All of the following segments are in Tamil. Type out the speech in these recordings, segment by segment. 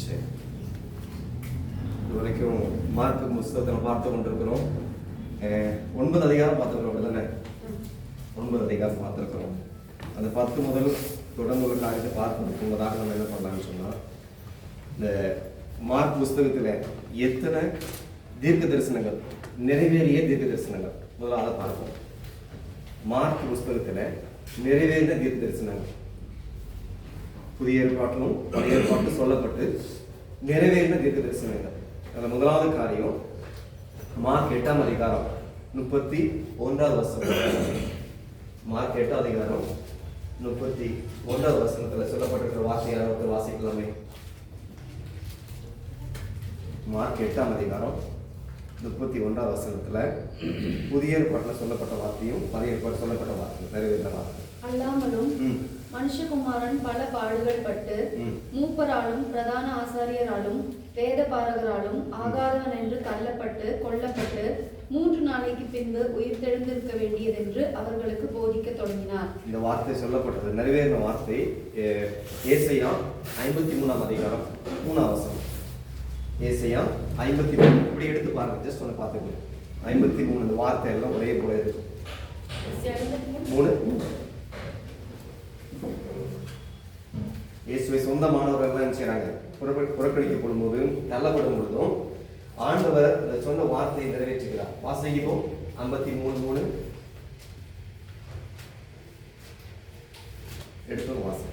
சரி, இதுவரைக்கும் மார்க்கு புஸ்தகத்தை பார்த்து கொண்டிருக்கிறோம். 9 அதிகாரம் பார்த்துருக்கிறோம் இல்லைண்ணே? 9 அதிகாரம் பார்த்துருக்கிறோம். அந்த 10 முதல் தொடர்ந்து உள்ள காரியத்தை பார்த்து முன்பதாக நம்ம என்ன பண்ணலாம்னு சொன்னால், இந்த மார்க் புஸ்தகத்தில் எத்தனை தீர்க்க தரிசனங்கள், நிறைவேறிய தீர்க்க தரிசனங்கள் முதல்ல அதை பார்ப்போம். மார்க் புஸ்தகத்தில் நிறைவேறின தீர்க்க தரிசனங்கள் புதிய ஏற்பாட்டிலும் பழைய ஏற்பாட்டிலும் சொல்லப்பட்டு நிறைவேறின தீர்க்க தரிசனங்கள். அதில் முதலாவது காரியம் மார்க் 8ஆம் அதிகாரம் 31வது வசனம். மார்க் 8ஆம் அதிகாரம் 31வது வசனத்தில் சொல்லப்பட்டிருக்கிற வார்த்தையை வாசிக்கலாமே. மார்க் 8ஆம் அதிகாரம் 31வது வசனத்தில் புதிய ஏற்பாட்டில் சொல்லப்பட்ட வார்த்தையும் பழைய ஏற்பாட்டில் சொல்லப்பட்ட வார்த்தையும் நிறைவேறின வார்த்தை. அல்லாமலும் மனுஷகுமாரன் பல பாடுகள் பட்டு மூப்பராலும் பிரதான ஆசாரியராலும் வேத பாரகராலும் ஆகாதவன் என்று தள்ளப்பட்டு கொல்லப்பட்டு 3 நாளைக்கு பின்பு உயிர்த்தெழுந்திருக்க வேண்டியதென்று அவர்களுக்கு போதிக்க தொடங்கினார். இந்த வார்த்தை சொல்லப்பட்டது நிறைவேறின வார்த்தை ஏசாயா 53ஆம் அதிகாரம் 3ஆம் வசனம். ஏசாயா 53 இப்படி எடுத்து பாருங்க, ஜஸ்ட் ஒன்று பார்த்துக்கோங்க. 53 இந்த வார்த்தை எல்லாம் ஒரே போல இருக்கும். 3 இயேசுவை சொந்தமானவர்கள் என்ன செய்றாங்க? புறக்கணிக்கப்படும் போதும் தள்ளப்படும் பொழுதும் ஆண்டவர் சொன்ன வார்த்தையை நிறைவேற்றுகிறார். வாசிப்போம். 53:3 எடுத்து வாசி.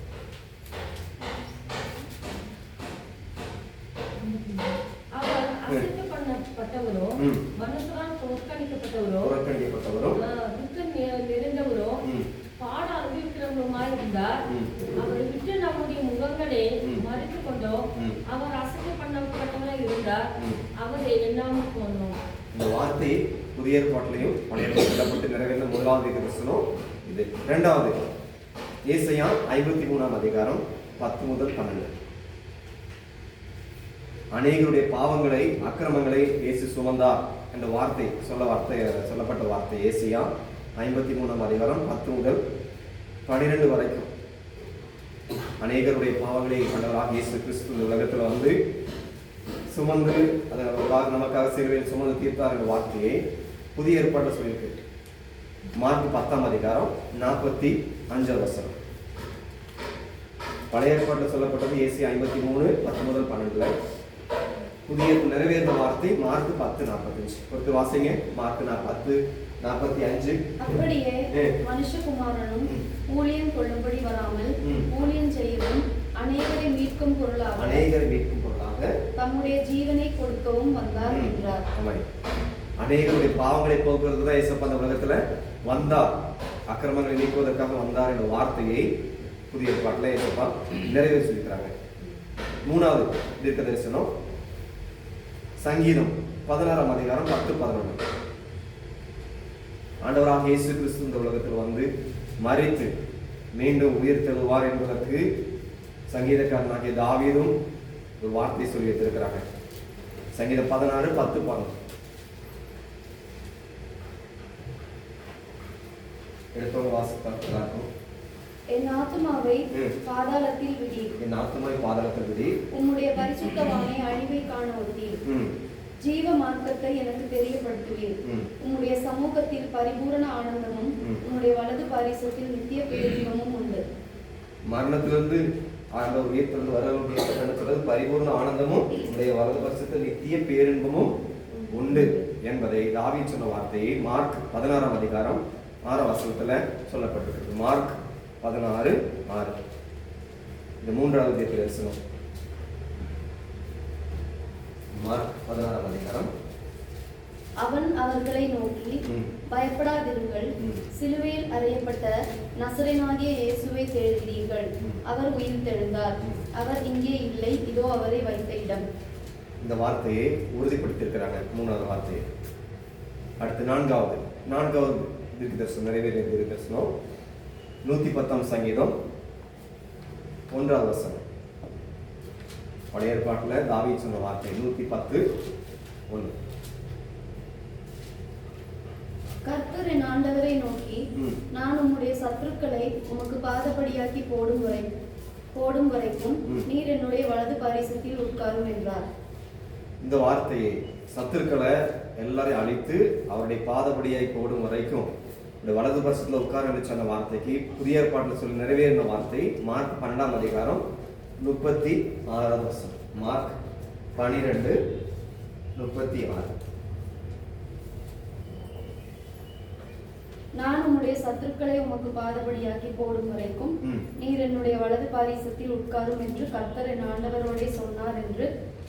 அவர் அசைக்கப்பட்டவரோ மனுஷரால் புறக்கணிக்கப்பட்டவரோ துக்கம் நிறைந்தவரோ பாட அறிவிக்கிறவருமாய் இருந்தார். அவரை விட்டு நம்முடைய முகங்களை மறைத்து கொண்டோம். அவர் அசைக்க பண்ணப்பட்டவராய் இருந்தார். அவரை எண்ணாமல் போனோம். இந்த வார்த்தை புதிய ஏற்பாட்டிலையும் பழைய ஏற்பாட்டிலும் நிறைவேறின முதலாவது தரிசனம் இது. இரண்டாவது ஏசாயா 53ஆம் அதிகாரம் 10 முதல் 12. அநேகருடைய பாவங்களை அக்கிரமங்களை இயேசு சுமந்தார் என்ற வார்த்தை சொல்லப்பட்ட வார்த்தை ஏசாயா 53ஆம் அதிகாரம் 10 முதல் 12 வரைக்கும். அநேகருடைய பாவங்களை கண்டவராக இயேசு கிறிஸ்து இந்த உலகத்தில் வந்து சுமந்து நமக்காக சிலுவையில் சுமந்து தீர்த்தார் என்ற வார்த்தையை புதிய ஏற்பாட்டில் சொல்லியிருக்கு. மார்க் 10ஆம் அதிகாரம் 45 வசனம். பழைய ஏற்பாட்டில் சொல்லப்பட்டது ஏசாயா 53 10 முதல் 12. புதிய நிறைவேறின வார்த்தை மார்க் 10:45. பொறுத்து வாசிங்க. மார்க் 10:45. அப்படியே மனுஷகுமாரனும் ஊழியம் கொள்ளும்படி வராமல் ஊழியம் செய்யவும் அநேகரை மீட்கும் பொருளாக தம்முடைய ஜீவனை கொடுக்கவும் வந்தார் என்றார். அநேகருடைய பாவங்களை போக்குறது தான் இயேசு அந்த உலகத்துல வந்தார், அக்கிரமங்களை நீக்குவதற்காக வந்தார் என்ற வார்த்தையை புதிய ஏற்பாட்டில் இயேசுப்பா நிறைவேற்றி சொல்லிக்கிறாங்க. மூணாவது தீர்க்க தரிசனம் சங்கீதம் 16ஆம் அதிகாரம் 10-11. ஆண்டவராக இயேசு கிறிஸ்து இந்த உலகத்தில் வந்து மரித்து மீண்டும் உயிர் தெழுவார் என்பதற்கு சங்கீதக்காரனாகிய தாவீதும் ஒரு வார்த்தை சொல்லி வைத்திருக்கிறாங்க. சங்கீதம் 16:10-12 எடுத்தவங்க வாசிப்பார்கள். என் ஆத்துமாவை பாதாளத்தில் விடி, உம்முடைய பரிசுத்தவானை அழிவை காண ஒட்டீர். ஜீவ மார்க்கத்தை எனக்கு தெரியப்படுத்துவீர். உம்முடைய சமூகத்தில் பரிபூரண ஆனந்தமும் உம்முடைய வலது பாரிசத்தில் நித்திய பேரின்பமும் உண்டு. மரணத்திலிருந்து ஆண்டவர் உயிர்த்தெழுந்து வரது பரிபூர்ண ஆனந்தமும் உம்முடைய வலது பாரிசத்தில் நித்திய பேரின்பமும் உண்டு என்பதை தாவீது சொன்ன வார்த்தையை மார்க் 16ஆம் அதிகாரம் 6ஆம் வசனத்துல சொல்லப்பட்டிருக்கு. மார்க் 16:6. இந்த மூன்றாவது தீர்க்க தரிசனம் மார்க் 16ஆம் அதிகாரம். அவன் அவர்களை நோக்கி, பயப்படாதிருங்கள், சிலுவையில் அறையப்பட்ட நசரேயனாகிய இயேசுவை தேடுகிறீர்கள். அவர் உயிர்த்தெழுந்தார். அவர் இங்கே இல்லை, இதோ அவரை வைத்த இடம். இந்த வார்த்தையை உறுதிப்படுத்தியிருக்கிறாங்க. மூணாவது வார்த்தையை. அடுத்து நான்காவது தீர்க்க தரிசனம் நிறைவேறிய தீர்க்க தரிசனம் 110ஆம் சங்கீதம் 1ஆவது வசனம். பழைய ஏற்பாட்டில் தாவீது சொன்ன வார்த்தை 110:1. கர்த்தர் என் ஆண்டவரை நோக்கி, நான் உம்முடைய சத்துருக்களை உமக்கு பாதபடியாக்கி போடும் வரைக்கும் நீர் என்னுடைய வலது பாரிசத்தில் உட்கார் உட்காரும் என்றார். இந்த வார்த்தையை சத்துருக்களை எல்லாரையும் அழித்து அவருடைய பாதபடியாய் போடும் வரைக்கும் இந்த வலது பட்சத்தில் உட்கார என்று சொன்ன வார்த்தைக்கு புதிய ஏற்பாட்டில் சொல்லி நிறைவேறின வார்த்தை மார்க் 12ஆம் அதிகாரம் 36வது வசனம். மார்க் 12:36. நான் உம்முடைய சத்துருக்களை உமக்கு பாதபடியாக்கி போடும் வரைக்கும் நீர் என்னுடைய வலது பாரிசத்தில் உட்காரும் என்று கர்த்தர் என் ஆண்டவரோடே சொன்னார் என்று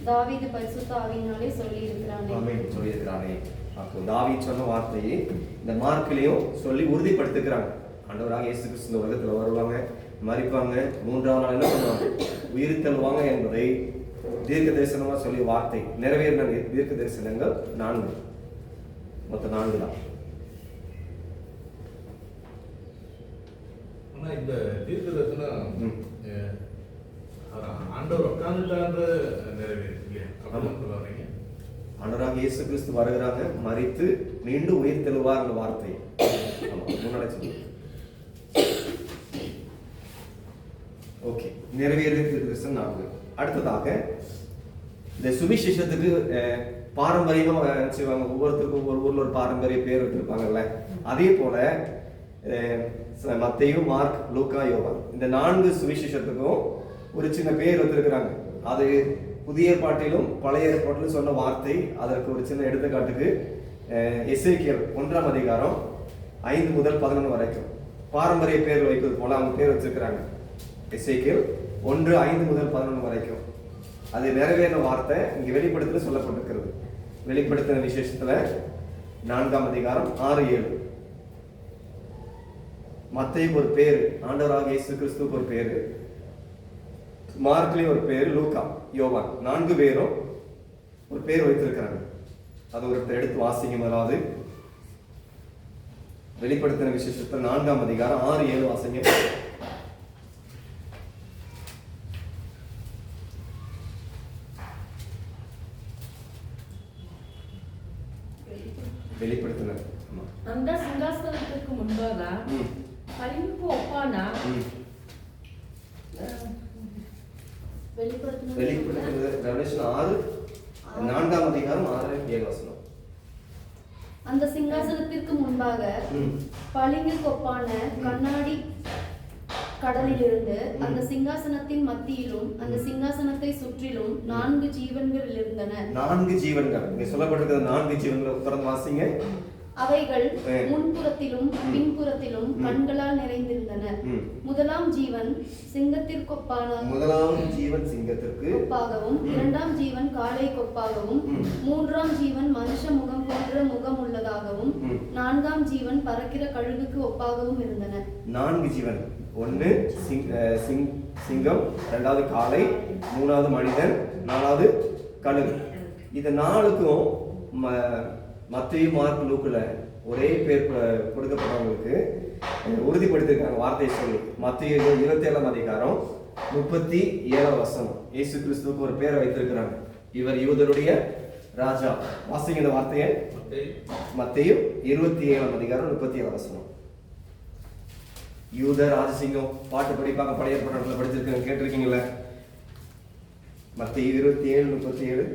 தாவீது பரிசுத்த ஆவியினாலே சொல்லியிருக்கிறானே. அப்போ தாவீது சொன்ன வார்த்தையை இந்த மார்க்கிலையும் சொல்லி உறுதிப்படுத்துகிறாங்க. ஆண்டவராக இயேசு கிறிஸ்து இந்த உலகத்தில் வருவாங்க, மரிப்பாங்க, 3ஆம் நாள் என்ன பண்ணுவாங்க, உயிர் தள்ளுவாங்க என்பதை தீர்க்க தரிசனமா சொல்லி வார்த்தை நிறைவேறின தீர்க்க தரிசனங்கள் 4, மொத்தம் 4 தான். ஆனா இந்த தீர்க்க தரிசனம் ஆண்டவர் உட்கார்ந்துட்டான்ற நிறைவேறியா அப்படின்னு சொல்லுவாங்க. ஆண்டவராக இயேசு கிறிஸ்து வருகிறாங்க, மரித்து மீண்டும் உயிர் தெழுவார் என்ற வார்த்தை முன்னாடி. ஓகே, நிறைவேறிய தீர்க்க தரிசனம் 4. அடுத்ததாக இந்த சுவிசேஷத்துக்கு பாரம்பரியமா செய்வாங்க. ஒவ்வொருத்தருக்கும் ஒவ்வொரு ஊர்ல ஒரு பாரம்பரிய பேர் வச்சிருப்பாங்கல்ல. அதே போல மத்தேயு, மார்க், லூக்கா, யோவான் இந்த 4 சுவிசேஷத்துக்கும் ஒரு சின்ன பேர் வச்சிருக்கிறாங்க. அது புதிய ஏற்பாட்டிலும் பழைய ஏற்பாட்டிலும் சொன்ன வார்த்தை. அதற்கு ஒரு சின்ன எடுத்துக்காட்டுக்கு எசேக்கியேல் 1ஆம் அதிகாரம் 5 முதல் 11 வரைக்கும் பாரம்பரிய பேர் வைப்பது போல அவங்க பேர் வச்சிருக்கிறாங்க. எசேக்கியேல் 1:5 முதல் 11 வரைக்கும் அது நிறைவேறின வார்த்தை இங்க வெளிப்படுத்தல சொல்லப்பட்டிருக்கிறது. வெளிப்படுத்தின விசேஷத்துல 4ஆம் அதிகாரம் 6-7. மத்தேயுக்கு ஒரு பேரு, ஆண்டவராக இயேசு கிறிஸ்துவுக்கு ஒரு பேரு, மார்க்லயும் ஒரு பேரு, லூக்கா, யோவான் 4 பேரும் ஒரு பேர் வைத்திருக்கிறாங்க. அது ஒருத்தர் எடுத்து வாசிங்க. முதலாவது வெளிப்படுத்தின விசேஷத்துல 4ஆம் அதிகாரம் 6-7 வாசிங்க. வெளிப்படுத்தின அந்த சிங்காசனத்துக்கு முன்பாக பளிங்குக்கு ஒப்பான ரெவலேஷன் 6 4ஆம் அதிகாரம் 6-7 வசனம். அந்த சிங்காசனத்திற்கு முன்பாக பளிங்கு கொப்பான கண்ணாடி கடலிலிருந்து அந்த சிங்காசனத்தின் மத்தியிலும் அந்த சிங்காசனத்தை சுற்றிலும் 4 ஜீவன்கள் இருந்தன. 4 ஜீவன்கள் இங்க சொல்லப்பட்டிருக்கிற 4 ஜீவன்கள் தொடர்ந்து வாசிங்க. அவைகள் முன்புறத்திலும் பின்புறத்திலும் கண்களால் நிறைந்திருந்தன. முதலாம் ஜீவன் சிங்கத்திற்கு ஒப்பாகவும், 2ஆம் ஜீவன் காளை கொப்பாகவும், 3ஆம் ஜீவன் மனுஷ முகம் போன்ற முகம் உள்ளதாகவும், 4ஆம் ஜீவன் பறக்கிற கழுகுக்கு ஒப்பாகவும் இருந்தன. 4 ஜீவன், 1 சிங்கம், 2வது காளை, 3வது மனிதன், 4வது கழுகு. இது 4க்கும் மத்தேயு, மார்க், லூக்குல ஒரே பேர் கொடுக்கப்பட்டவங்களுக்கு உறுதிப்படுத்திருக்காங்க வார்த்தையை சொல்லி. மத்தேயு 27ஆம் அதிகாரம் 37 வசனம் இயேசு கிறிஸ்துவுக்கு ஒரு பேரை வைத்திருக்கிறாங்க. இவர் யூதருடைய ராஜா. வாசிங்க இந்த வார்த்தையை. மத்தேயு 27ஆம் அதிகாரம் 37 வசனம். யூத ராஜசிங்கம் பாட்டு படிப்பாங்க, பழைய ஏற்பாட்டுல படிச்சிருக்காங்க, கேட்டிருக்கீங்களா? மத்தேயு 27:37.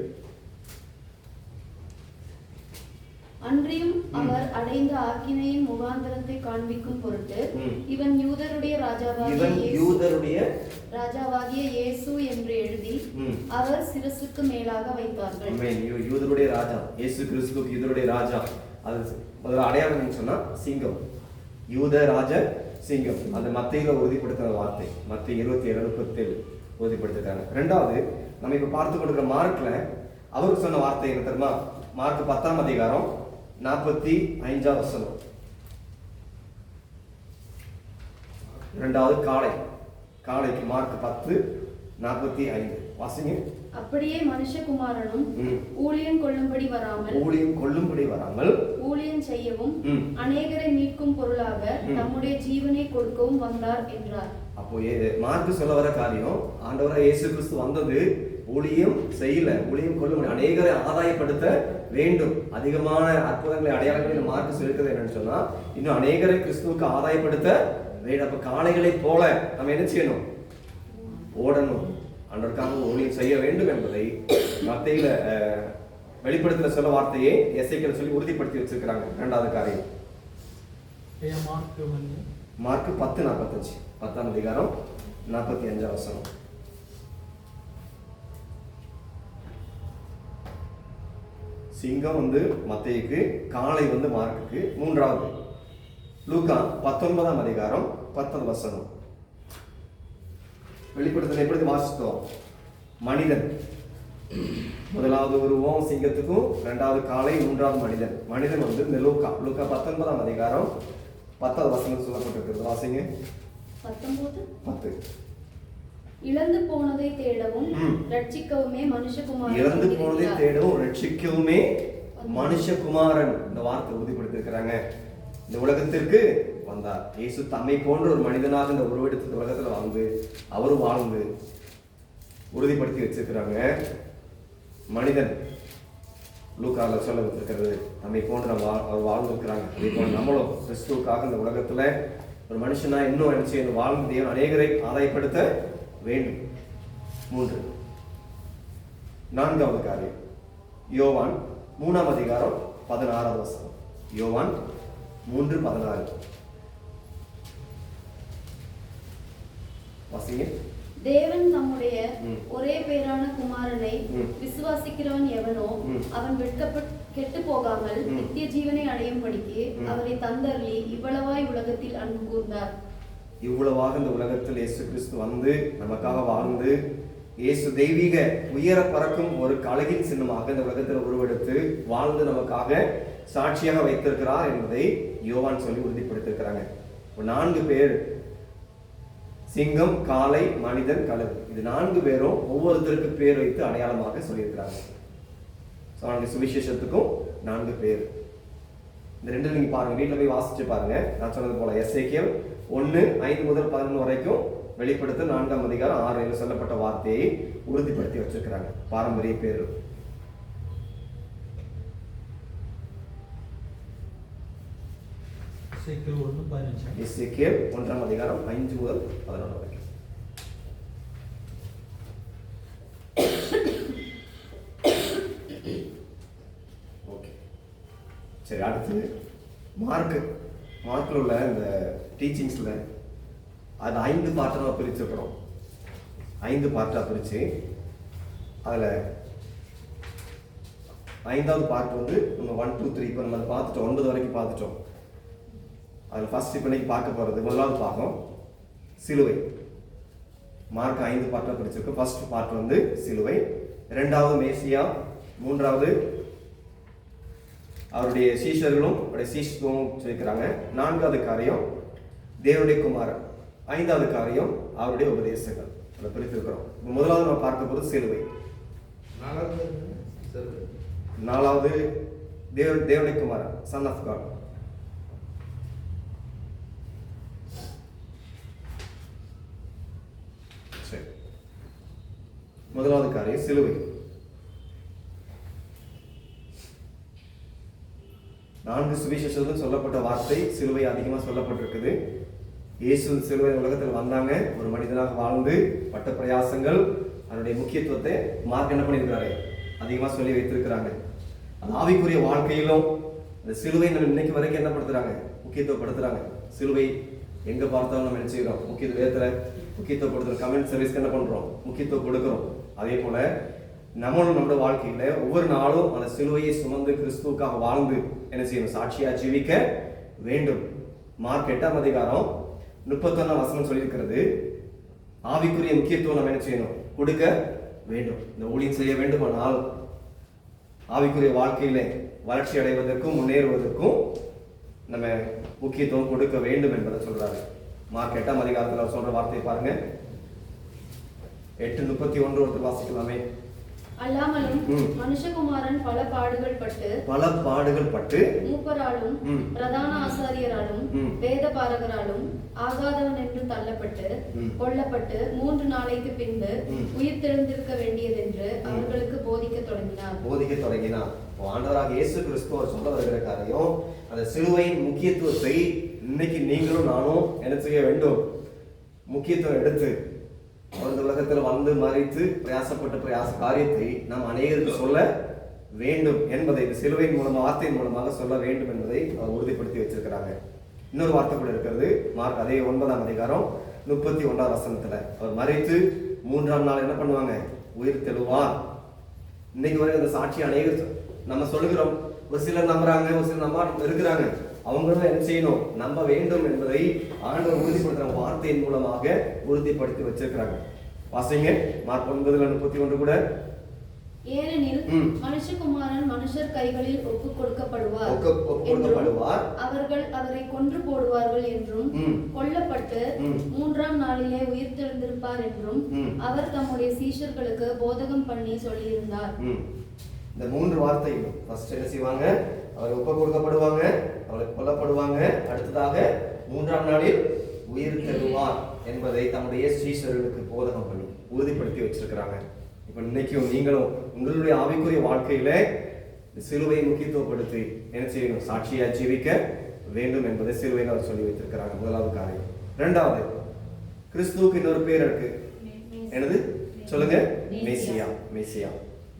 அன்றியும் அவர் அடைந்த ஆக்கினையின் முகாந்தரத்தை காண்பிக்கும் பொருட்டு இவன் யூதருடைய ராஜாவாகிய இயேசு என்று எழுதி அவர் சிரசுக்கு மேலாக வைத்தார்கள். யூதருடைய ராஜா இயேசு கிறிஸ்துவுக்கு யூதருடைய ராஜா. அது முதல்ல அடையாளம் சொன்னா சிங்கம், யூத ராஜ சிங்கம். அந்த மத்தேயுல உறுதிப்படுத்துற வார்த்தை மத்தேயு 27:37 உறுதிப்படுத்திருக்காங்க. 2வது நம்ம இப்ப பார்த்து கொடுக்கிற மார்க்ல அவருக்கு சொன்ன வார்த்தை என்ன தெரியுமா? மார்க் 10ஆம் அதிகாரம் 45 வசனம். 2வது காளைக்கு மார்க் 10:45 வாசிங்க. அப்படியே மனுஷகுமாரனும் ஊழியம் கொள்ளும்படி வராமல் ஊழியம் செய்யவும் அநேகரை மீட்கும் பொருளாக நம்முடைய ஜீவனை கொடுக்கவும் வந்தார் என்றார். அப்போ மார்க் சொல்ல வர காரியம், ஆண்டவராக இயேசு கிறிஸ்து வந்தது ஊழியம் செய்யல, ஊழியம் கொள்ளும் அநேகரை ஆதாயப்படுத்த வேண்டும். அதிகமான அற்புதங்களை அடையாளங்களை மார்க் சொல்லிருக்கிறது என்னன்னு சொன்னா, இன்னும் அநேகரை கிறிஸ்துவுக்கு ஆதாயப்படுத்த வேண்டும். அப்ப காளைகளை போல நம்ம என்ன செய்யணும்? ஓடணும். ஆண்டவருக்காக ஊழியம் செய்ய வேண்டும் என்பதை மத்தேயில வெளிப்படுத்தின சொல்ல வார்த்தையை எசேக்கியேல் சொல்லி உறுதிப்படுத்தி வச்சிருக்கிறாங்க. இரண்டாவது காரியம் மார்க் 10:45, 10ஆம் அதிகாரம் 45ஆம் வசனம். சிங்கம் வந்து மத்தேயுக்கு, காளை வந்து மார்க்குக்கு. மூன்றாவது லூக்கா 19ஆம் அதிகாரம் 10ஆம் வசனம். வெளிப்படுத்தல எப்படி வாசித்தோம்? மனிதன் முதலாவது உருவம் சிங்கத்துக்கும், இரண்டாவது காளை, மூன்றாவது மனிதன். மனிதன் வந்து இந்த லூக்கா 19ஆம் அதிகாரம் 10ஆவது வசனம் சொல்லப்பட்டிருக்கிறது. வாசிங்க. 10 இழந்து போனதை தேடவும் ரட்சிக்கவுமே மனுஷகுமாரன். இழந்து போனதை தேடவும் ரட்சிக்கவுமே மனுஷகுமாரன். இந்த வார்த்தை உறுதிப்படுத்திருக்கிறாங்க. இந்த உலகத்திற்கு வந்தார். இயேசு தம்மை போன்ற ஒரு மனிதனாக இந்த உருவெடுத்து இந்த உலகத்துல வாழ்ந்து அவரும் வாழ்ந்து உறுதிப்படுத்தி வச்சிருக்கிறாங்க. மனிதன் லூக்கால சொல்ல வச்சிருக்கிறது தம்மை போன்று அவர் வாழ்ந்துருக்கிறாங்க. அதே போல நம்மளும் கிறிஸ்துவுக்காக இந்த உலகத்துல ஒரு மனுஷனா இன்னும் நினைச்சு வாழ்ந்து தேவன் அநேகரை ஆதாயப்படுத்த வேண்டும். 3 4வது காரியம் யோவான் 3ஆம் அதிகாரம் 16ஆம் வசனம். யோவான் 3:16 வாசிங்க. தேவன் தம்முடைய ஒரே பேரான குமாரனை விசுவாசிக்கிறவன் எவனோ அவன் கெட்டு போகாமல் நித்திய ஜீவனை அடையும் படிக்கு அவரை தந்தருளி இவ்வளவாய் உலகத்தில் அன்பு கூர்ந்தார். இவ்வளவாக இந்த உலகத்தில் இயேசு கிறிஸ்து வந்து நமக்காக வாழ்ந்து இயேசு தெய்வீக உயர பறக்கும் ஒரு அழகின் சின்னமாக இந்த உலகத்தில் உருவெடுத்து வாழ்ந்து நமக்காக சாட்சியாக வைத்திருக்கிறார் என்பதை யோவான் சொல்லி உறுதிப்படுத்திருக்கிறாங்க. 4 பேர், சிங்கம், காளை, மனிதன், கழுகு. இது 4 பேரும் ஒவ்வொருத்தருக்கு பேர் வைத்து அடையாளமாக சொல்லியிருக்கிறாங்க. சுவிசேஷத்துக்கும் 4 பேர். இந்த 2 நீங்க பாருங்க, வீட்டில் போய் வாசிச்சு பாருங்க. நான் சொன்னது போல எசேக்கியேல் 1:5 முதல் 11 வரைக்கும், வெளிப்படுத்த 4ஆம் அதிகாரம் 6 சொல்லப்பட்ட வார்த்தையை உறுதிப்படுத்தி வச்சிருக்கிறாங்க. பாரம்பரிய பேர். எசேக்கியேல் 1ஆம் அதிகாரம் 5 முதல் 11 வரைக்கும். ஓகே, சரி. அடுத்து மார்க்கில் உள்ள இந்த டீச்சிங்ஸில் அது 5 பார்ட்டாக பிரிச்சுக்கிறோம். 5 பார்ட்டாக பிரித்து அதில் 5வது பார்ட் வந்து நம்ம 1, 2, 3 இப்போ நம்ம அதை பார்த்துட்டோம். 9 வரைக்கும் பார்த்துட்டோம். அதில் ஃபர்ஸ்ட் இப்போ இன்னைக்கு பார்க்க போகிறது முதலாவது பாகம் சிலுவை. மார்க் 5 பார்ட்டாக பிரிச்சிருக்கு. ஃபர்ஸ்ட் பார்ட் வந்து சிலுவை, 2வது மேசியா, 3வது அவருடைய சீஷர்களும் அவருடைய சீஷத்துவம் சொல்லிக்கிறாங்க. 4வது காரியம் தேவனுடைய குமாரன், 5வது காரியம் அவருடைய உபதேசங்கள். அதை பிரித்திருக்கிறோம். முதலாவது நம்ம பார்க்க போகிறது சிலுவை. 4வது தேவனுடைய குமாரன், சன் ஆஃப் காட். சரி, முதலாவது காரியம் சிலுவை. 4 சுவிசேஷத்தில் சொல்லப்பட்ட வார்த்தை சிலுவை அதிகமாக சொல்லப்பட்டிருக்குது. இயேசு சிலுவை உலகத்தில் வந்தாங்க, ஒரு மனிதனாக வாழ்ந்து பட்ட பிரயாசங்கள், அதனுடைய முக்கியத்துவத்தை மார்க் என்ன பண்ணியிருக்கிறாரு, அதிகமாக சொல்லி வைத்திருக்கிறாங்க. அது ஆவிக்குரிய வாழ்க்கையிலும் இந்த சிலுவை நம்ம இன்னைக்கு வரைக்கும் என்ன படுத்துறாங்க, முக்கியத்துவப்படுத்துறாங்க. சிலுவை எங்க பார்த்தாலும் நம்ம என்ன செய்யறோம், வேதத்தில் முக்கியத்துவப்படுத்துறோம். கமெண்ட் சர்வீஸ்க்கு என்ன பண்றோம், முக்கியத்துவம் கொடுக்கிறோம். அதே போல நம்மளும் நம்மளோட வாழ்க்கையில ஒவ்வொரு நாளும் அந்த சிலுவையை சுமந்து கிறிஸ்துவுக்காக வாழ்ந்து என்ன செய்யணும், சாட்சியா ஜீவிக்க வேண்டும். மார்க் 8ஆம் அதிகாரம் 31ஆம் வசனம் சொல்லியிருக்கிறது, ஆவிக்குரிய முக்கியத்துவம் நம்ம என்ன செய்யணும், கொடுக்க வேண்டும். இந்த ஊழியம் செய்ய வேண்டுமானால் ஆவிக்குரிய வாழ்க்கையில வளர்ச்சி அடைவதற்கும் முன்னேறுவதற்கும் நம்ம முக்கியத்துவம் கொடுக்க வேண்டும் என்பதை சொல்றாரு. மார்க் 8ஆம் அதிகாரத்தில் சொல்ற வார்த்தையை பாருங்க. 8:31 ஒருத்தர் வாசிக்கலாமே. அல்லாமலும் மனுஷகுமாரன் பல பாடுகள் பட்டு மூப்பராலும் பிரதான ஆசாரியராலும் வேத பாரகராலும் ஆகாதவன் என்று தள்ளப்பட்டு கொல்லப்பட்டு 3 நாளைக்கு பின்பு உயிர் தெழுந்திருக்க வேண்டியதென்று அவர்களுக்கு போதிக்க தொடங்கினார். ஆண்டவராக இயேசு கிறிஸ்துவர் சொல்ல வருகிற காரியம், அந்த சிலுவையின் முக்கியத்துவத்தை இன்னைக்கு நீங்களும் நானும் என்ன செய்ய வேண்டும், முக்கியத்துவம் எடுத்து அவர் இந்த உலகத்தில் வந்து மறித்து பிரயாசப்பட்ட காரியத்தை நாம் அநேகருக்கு சொல்ல வேண்டும் என்பதை இந்த சிலுவையின் மூலமாக வார்த்தையின் மூலமாக சொல்ல வேண்டும் என்பதை அவர் உறுதிப்படுத்தி வச்சிருக்கிறாங்க. இன்னொரு வார்த்தை கூட இருக்கிறது. மார்க் அதே 9ஆம் அதிகாரம் 31ஆம் வசனத்துல அவர் மறித்து 3ஆம் நாள் என்ன பண்ணுவாங்க? உயிர் தெழுவார். இன்னைக்கு வரை அந்த சாட்சி அநேகர் நம்ம சொல்லுகிறோம். ஒரு சிலர் நம்புறாங்க, ஒரு சிலர் நம்ப இருக்கிறாங்க. அவங்களும் என்ன செய்யணும்? நம்ப வேண்டும் என்பதை ஆண்டவர் உறுதிப்படுத்துற வார்த்தையின் மூலமாக உறுதிப்படுத்தி வச்சிருக்கிறாங்க. வாசிங்க மார்க் 9:31 கூட. ஏனெனில் மனுஷகுமாரன் மனுஷர் கைகளில் ஒப்பு கொடுக்கப்படுவார், அவர்கள் அவரை கொன்று போடுவார்கள் என்றும், கொல்லப்பட்டு 3ஆம் நாளிலே உயிர்த்தெழுந்திருப்பார் என்றும் அவர் தம்முடைய சீஷர்களுக்கு போதகம் பண்ணி சொல்லியிருந்தார். இந்த 3 வார்த்தையும் ஃபர்ஸ்ட் என்ன செய்வாங்க? அவர் ஒப்பு கொடுக்கப்படுவாங்க, அவர்கள் கொல்லப்படுவாங்க, அடுத்ததாக 3ஆம் நாளில் உயிர் தெழுவார் என்பதை தம்முடைய சீஷர்களுக்கு போதகம் பண்ணி உறுதிப்படுத்தி வச்சிருக்கிறாங்க. இப்ப இன்னைக்கும் நீங்களும் உங்களுடைய ஆவிக்குரிய வாழ்க்கையில சிலுவையை முக்கியத்துவப்படுத்தி என்ன செய்யணும்? சாட்சியா ஜீவிக்க வேண்டும் என்பதை சிலுவையில் அவர் சொல்லி வைத்திருக்கிறாங்க. முதலாவது காரியம். இரண்டாவது, கிறிஸ்துவுக்கு இன்னொரு பேர் இருக்கு. என்னது சொல்லுங்க? மேசியா. மேசியா.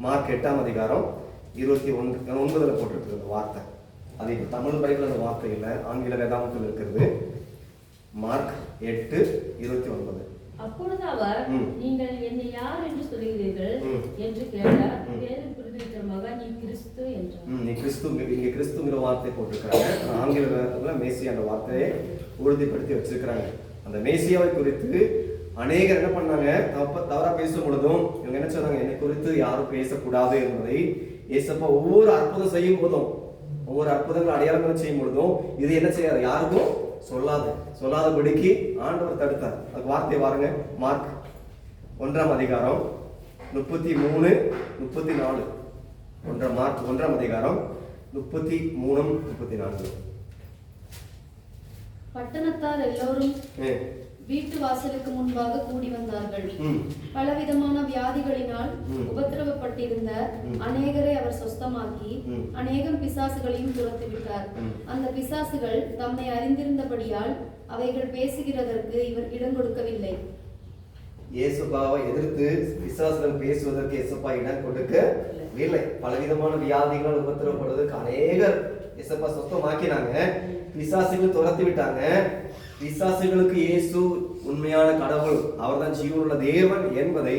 மார்க் 8ஆம் அதிகாரம் 29 போட்டிருக்கிறது வார்த்தை. அது இப்ப தமிழ் பைபிள் அந்த வார்த்தை இல்லை, ஆங்கில வேதாகமத்தில் இருக்கிறது. மார்க் 8:29. அப்பொழுது அவர், நீங்கள் என்னை யார் என்று சொல்கிறீர்கள் என்று கேட்டார். பேதுரு பிரதியுத்தரமாக, நீ கிறிஸ்து என்றார். நீ கிறிஸ்து. இங்க கிறிஸ்துங்கிற வார்த்தை போட்டிருக்கிறாங்க. ஆங்கில வேதத்துல மேசியா அந்த வார்த்தையை உறுதிப்படுத்தி வச்சிருக்கிறாங்க. அந்த மேசியாவை குறித்து அநேகர் என்ன பண்ணாங்க? தவறா பேசும் பொழுதும் இவங்க என்ன சொன்னாங்க? என்னை குறித்து யாரும் பேசக்கூடாது என்பதை ஏசப்பா ஒவ்வொரு அற்புதம் செய்யும் போதும், ஒவ்வொரு அற்புதங்கள் அடையாளங்கள் செய்யும் பொழுதும் இது என்ன செய்யாது? யாருக்கும் சொல்லாதபடிக்கு ஆண்டவர் தடுத்தார். அதுக்கு வார்த்தை பாருங்க. மார்க் 1ஆம் அதிகாரம் 33, 34. மார்க் 1ஆம் அதிகாரம் 33, 34. பட்டணத்தார் எல்லோரும் வீட்டு வாசலுக்கு முன்பாக கூடி வந்தார்கள். பலவிதமான வியாதிகளினால் உபத்திரவப்பட்டிருந்த அநேகரை அவர் சொஸ்தமாக்கி அநேகம் பிசாசுகளையும் துரத்திவிட்டார். அந்த பிசாசுகள் தம்மை அறிந்திருந்தபடியால் அவைகள் பேசுகிறதற்கு இவர் இடம் கொடுக்கவில்லை. இயேசுபாவை எதிர்த்து பிசாசுகள் பேசுவதற்கு இயேசுப்பா இடம் கொடுக்கவில்லை. பலவிதமான வியாதிகளால் உபத்திரவப்படுவதற்கு அநேகர் இயேசுப்பா சொஸ்தமாக்கினாங்க. பிசாசுகள் துரத்தி விட்டாங்க. பிசாசுகளுக்கு இயேசு உண்மையான கடவுள், அவர்தான் ஜீவனுள்ள தேவன் என்பதை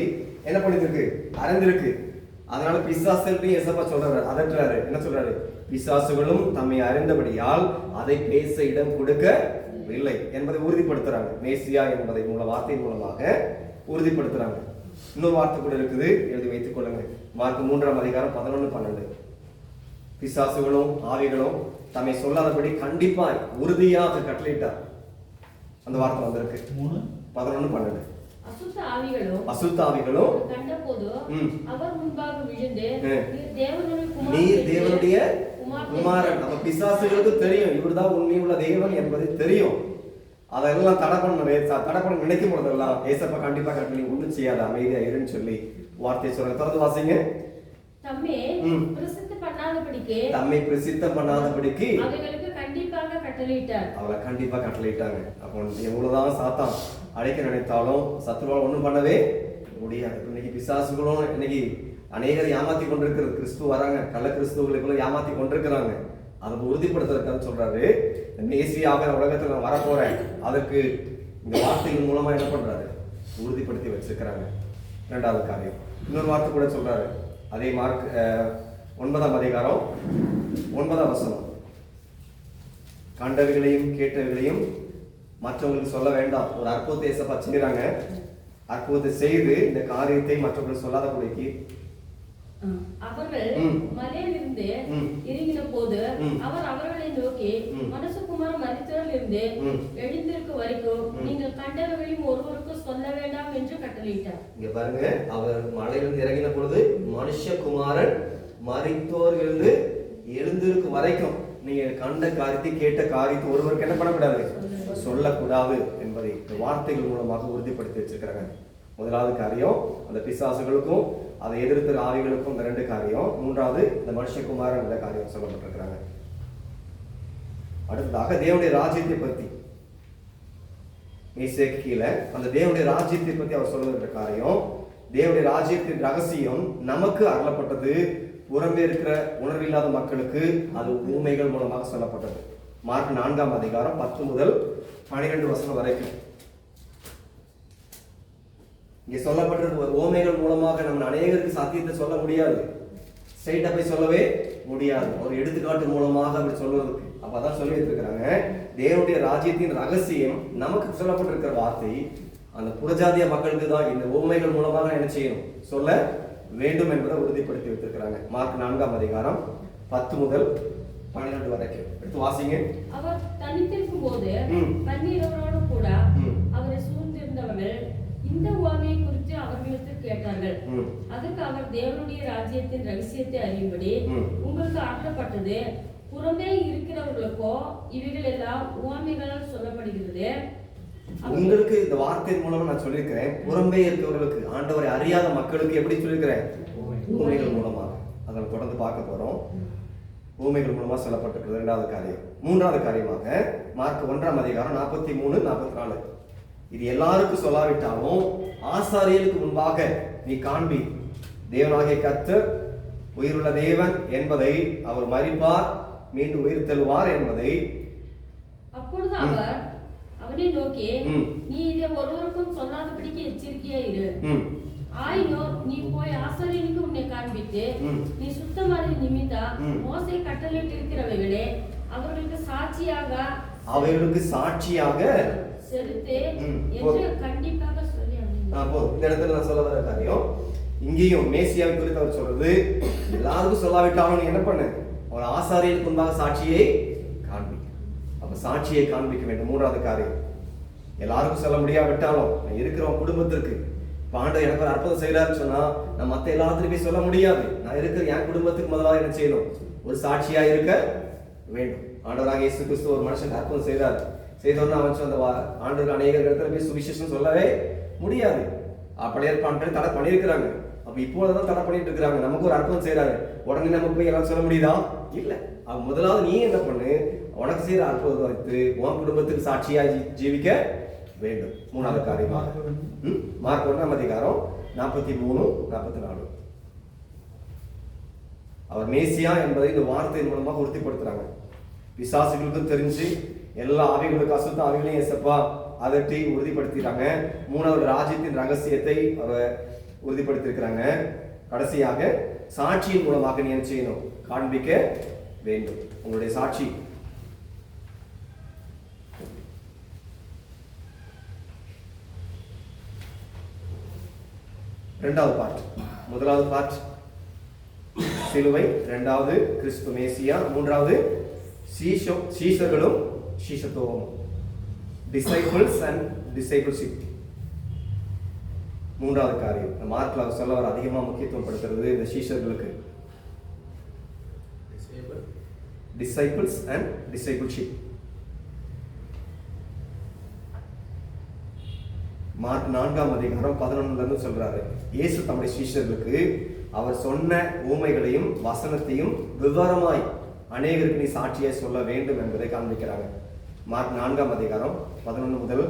என்ன பண்ணிருக்கு? அறிந்திருக்கு. அதனால பிசாசுகளையும் இயேசுப்பா சொல்றாரு, அதற்றாரு. என்ன சொல்றாரு? பிசாசுகளும் தம்மை அறிந்தபடியால் அதை பேச இடம் கொடுக்கவில்லை என்பதை உறுதிப்படுத்துறாங்க. மேசியா என்பதை வார்த்தையின் மூலமாக உறுதிப்படுத்துறாங்க. இன்னொரு வார்த்தை கூட இருக்குது, எழுதி வைத்துக் கொள்ளுங்க. மார்க் 3ஆம் அதிகாரம் 11, 12. பிசாசுகளும் ஆவிகளும் தம்மை சொல்லாதபடி கண்டிப்பாய் உறுதியாக கட்டளையிட்டார். அந்த வார்த்தை வந்திருக்கு 11, 12. அசுத்த ஆவிகளும் கண்டபோது அவர் முன்பாக விழுந்து, நீர் தேவனுடைய குமாரன். நம்ம பிசாசுகளுக்கு தெரியும் இவர்தான் உண்மையுள்ள தேவன் என்பது தெரியும். அதெல்லாம் தடை பண்ண நினைக்கும் போதெல்லாம் ஏசப்பா கண்டிப்பா கட்டளை ஒன்றும் செய்யாத, அமைதியா இருன்னு சொல்லி வார்த்தையை சொல்றாங்க. தொடர்ந்து வாசிங்க. தம்மை பிரசித்தம் பண்ணாதபடிக்கு அவளை கண்டிப்பா கட்டளையிட்டாங்க. அப்போ எவ்வளவுதான் சாத்தான் அழைக்க நினைத்தாலும் சத்துருவால் ஒண்ணும் பண்ணவே முடியாது. இன்னைக்கு பிசாசுகளும் இன்னைக்கு அநேகர் ஏமாத்தி கொண்டிருக்கிறது. கிறிஸ்துவ வராங்க, கள்ள கிறிஸ்துவர்களுக்குள்ள ஏமாத்தி கொண்டிருக்கிறாங்க. அதை உறுதிப்படுத்துறதுக்காக சொல்றாரு, மேசியாக உலகத்துல நான் வரப்போறேன். அதற்கு இந்த வார்த்தைகள் மூலமா என்ன பண்றாரு? உறுதிப்படுத்தி வச்சிருக்கிறாங்க. இரண்டாவது காரியம், இன்னொரு வார்த்தை கூட சொல்றாரு. அதே மார்க் 9ஆம் அதிகாரம் 9ஆம் வசனம். கண்டவைகளையும் கேட்டவைகளையும் மற்றவங்களுக்கு சொல்ல வேண்டாம். ஒரு அற்புதத்தை ஏசப்பா செய்யறாங்க. அற்புதத்தை செய்து இந்த காரியத்தை மற்றவங்களுக்கு சொல்லாதபடிக்கு அவர்கள் மலையிலிருந்து இறங்கின போது அவர் அவர்களை நோக்கி, மனுஷகுமாரன் மரித்தோரிலிருந்து எழுந்திருக்கும் வரைக்கும் நீங்கள் கண்டவர்களையும் ஒருவருக்கு சொல்ல வேண்டாம் என்று கட்டளையிட்டார். இங்க பாருங்க, அவர் மலையிலிருந்து இறங்கின பொழுது மனுஷகுமாரன் மரித்தோரிலிருந்து எழுந்திருக்கும் வரைக்கும் நீங்க கண்ட காரியத்தை கேட்ட காரியத்தை ஒருவருக்கு என்ன பண்ணக்கூடாது? சொல்லக்கூடாது என்பதை வார்த்தைகள் மூலமாக உறுதிப்படுத்தி வச்சிருக்கிறாங்க. முதலாவது காரியம் அந்த பிசாசுகளுக்கும் அதை எதிர்த்து ஆவிகளுக்கும் இந்த 2 காரியம். மூன்றாவது இந்த மனுஷகுமாரன் இந்த காரியம் சொல்லப்பட்டிருக்கிறாங்க. அடுத்ததாக தேவனுடைய ராஜ்யத்தை பத்தி மேசேக்கு கீழே அந்த தேவனுடைய ராஜ்யத்தை பத்தி அவர் சொல்லுகிற காரியம், தேவனுடைய ராஜ்யத்தின் ரகசியம் நமக்கு அருளப்பட்டது, புறம்பே இருக்கிற உணர்வில்லாத மக்களுக்கு அது ஊமைகள் மூலமாக சொல்லப்பட்டது. மார்க் 4ஆம் அதிகாரம் 10 முதல் 12 வசனம் வரைக்கும் இங்கே சொல்லப்பட்டிருக்க ஊமைகள் மூலமாக நம்ம அநேகருக்கு சத்தியத்தை சொல்ல முடியாது, ஸ்ட்ரைட்டா போய் சொல்லவே முடியாது. ஒரு எடுத்துக்காட்டு மூலமாக அப்படி சொல்வதற்கு அப்பதான் சொல்லி வச்சிருக்கிறாங்க. தேவனுடைய ராஜ்யத்தின் ரகசியம் நமக்கு சொல்லப்பட்டிருக்கிற வார்த்தை அந்த புறஜாதிய மக்களுக்கு தான் இந்த ஊமைகள் மூலமாக என்ன செய்யணும், சொல்ல வேண்டும் என்பதை உறுதிப்படுத்தி வைத்திருக்கிறாங்க. மார்க் 4ஆம் அதிகாரம் 10 முதல் 12 வரைக்கும் எடுத்து வாசிங்க. அவர் தனித்திருக்கும் போது பன்னிரவரோடு கூட அவரை சூழ்ந்திருந்தவர்கள் இந்த உவமையை குறித்து அவர்களுக்கு கேட்டார்கள். அதற்கு அவர், தேவனுடைய ராஜ்யத்தின் ரகசியத்தை அறியும்படி உங்களுக்கு அருளப்பட்டது, புறமே இருக்கிறவர்களுக்கோ இவைகள் எல்லாம் உவமைகளால் சொல்லப்படுகிறது. உங்களுக்கு இந்த வார்த்தையின் மூலமா நான் சொல்லியிருக்கிறேன், புறம்பே இருக்கிறவர்களுக்கு, ஆண்டவரை அறியாத மக்களுக்கு எப்படி சொல்லியிருக்கிறேன், ஊமைகள் மூலமாக. அதை தொடர்ந்து பார்க்க போறோம். ஊமைகள் மூலமா சொல்லப்பட்டிருக்கிறது 2வது காரியம். 3வது காரியமாக மார்க் 1ஆம் அதிகாரம் 43, 44. இது எல்லாருக்கும் சொல்லாவிட்டாலும் ஆசாரியருக்கு முன்பாக நீ காண்பி, தேவனாகிய கர்த்தர் உயிருள்ள தேவன் என்பதை, அவர் மரிப்பார் மீண்டும் உயிர் தெழுவார் என்பதை. அப்பொழுது அவர் அவனை நோக்கி, நீ இதை ஒருவருக்கும் சொல்லாதபடிக்கு எச்சரிக்கையா இரு. ஆயினும் நீ போய் ஆசாரியனுக்கு உன்னை காண்பித்து, நீ சுத்தமான நிமித்தம் மோசே கட்டளையிட்டு இருக்கிறவைகளே அவர்களுக்கு சாட்சியாக செலுத்து என்று கண்டிப்பாக சொல்லி. இந்த இடத்துல நான் சொல்ல வர காரியம், இங்கேயும் மேசியாவை குறித்து அவர் சொல்றது, எல்லாருக்கும் சொல்லாவிட்டாலும் நீ என்ன பண்ண, அவர் ஆசாரியனுக்கு முன்பாக சாட்சியை காண்பிக்க. அப்ப சாட்சியை காண்பிக்க வேண்டும். 3வது காரியம், எல்லாருக்கும் சொல்ல முடியாவிட்டாலும் இருக்கிறவன் குடும்பத்திற்கு, பாண்டவர் எனக்கு ஒரு அற்புதம் செய்யறாருன்னு சொன்னா நான் மத்த எல்லாத்துலயும் சொல்ல முடியாது, நான் இருக்கிற என் குடும்பத்துக்கு முதலாக என்ன செய்யணும், ஒரு சாட்சியா இருக்க வேண்டும். ஆண்டவராக இயேசு கிறிஸ்து ஒரு மனுஷன் அற்புதம் செய்தார், செய்தோன்னு அவன் அந்த ஆண்டவருக்கு அநேக இடத்துல போய் சுவிசேஷம் சொல்லவே முடியாது. அப்படியே தடை பண்ணியிருக்கிறாங்க. அப்ப இப்போதான் தடை பண்ணிட்டு இருக்கிறாங்க. நமக்கு ஒரு அற்புதம் செய்யறாரு, உடனே நமக்கு போய் எல்லாம் சொல்ல முடியுதா? இல்ல. அவன் முதலாவது நீ என்ன பண்ணு, உனக்கு செய்யற அற்புதம் வைத்து உன் குடும்பத்துக்கு சாட்சியா ஜீவிக்க வேண்டும். 3வது காரியமாக மார்க் 1ஆம் அதிகாரம் 43, 44. அவர் மேசியா என்பதை இந்த வார்த்தையின் மூலமாக உறுதிப்படுத்துறாங்க. பிசாசுகளுக்கும் தெரிஞ்சு எல்லா ஆவிகளுக்கு அசுத்த ஆவிகளையும் ஏசப்பா அதட்டி உறுதிப்படுத்திட்டாங்க. 3வது ராஜ்யத்தின் ரகசியத்தை அவர் உறுதிப்படுத்திருக்கிறாங்க. கடைசியாக சாட்சியின் மூலமாக நீ என்ன செய்யணும், காண்பிக்க வேண்டும் உங்களுடைய சாட்சி. இரண்டாவது பார்ட். முதலாவது பார்ட் சிலுவை, 2வது கிறிஸ்து மேசியா, 3வது சீஷர்களும் சீஷத்துவமும், டிசைபிள்ஸ் அண்ட் டிசைபிள்ஷிப். 3வது காரியம் மார்க்ல சொல்ல வர அதிகமா முக்கியத்துவம் படுத்துறது இந்த சீஷர்களுக்கு, டிசைபிள்ஸ் அண்ட் டிசைபிள்ஷிப். மார்க் 4ஆம் அதிகாரம் 11 சொல்றாரு, இயேசு தம்முடைய சீஷர்களுக்கு அவர் சொன்ன ஊமைகளையும் வசனத்தையும் விவரமாய் அநேகருக்கு நீ சாட்சியாய் சொல்ல வேண்டும் என்பதை காண்பிக்கிறாங்க. மார்க் 4ஆம் அதிகாரம் 11 முதல்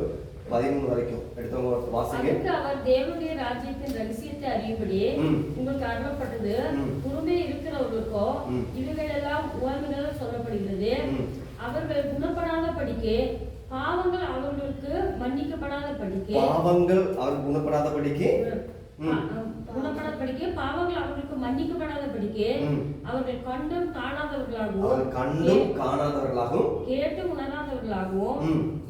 13 வரைக்கும் எடுத்தவங்க வாசிங்க. அவர் தேவனுடைய ராஜ்யத்தின் ரகசியத்தை அறியும்படி உங்களுக்கு அருளப்பட்டது, புறமே இருக்கிறவர்களுக்கோ இவைகள் எல்லாம் உவமைகளால் சொல்லப்படுகிறது. அவர்கள் குணப்படாத படிக்கு பாவங்கள் அவர்களுக்கு மன்னிக்கப்படாத படிக்கு, பாவங்கள் அவர்கள் குணப்படாத படிக்கு, பாவங்கள் அவர்களுக்கு மன்னிக்கப்படாத படிக்கு, அவர்கள் கண்டும் காணாதவர்களாகவும் கேட்டு உணராதவர்களாகவும்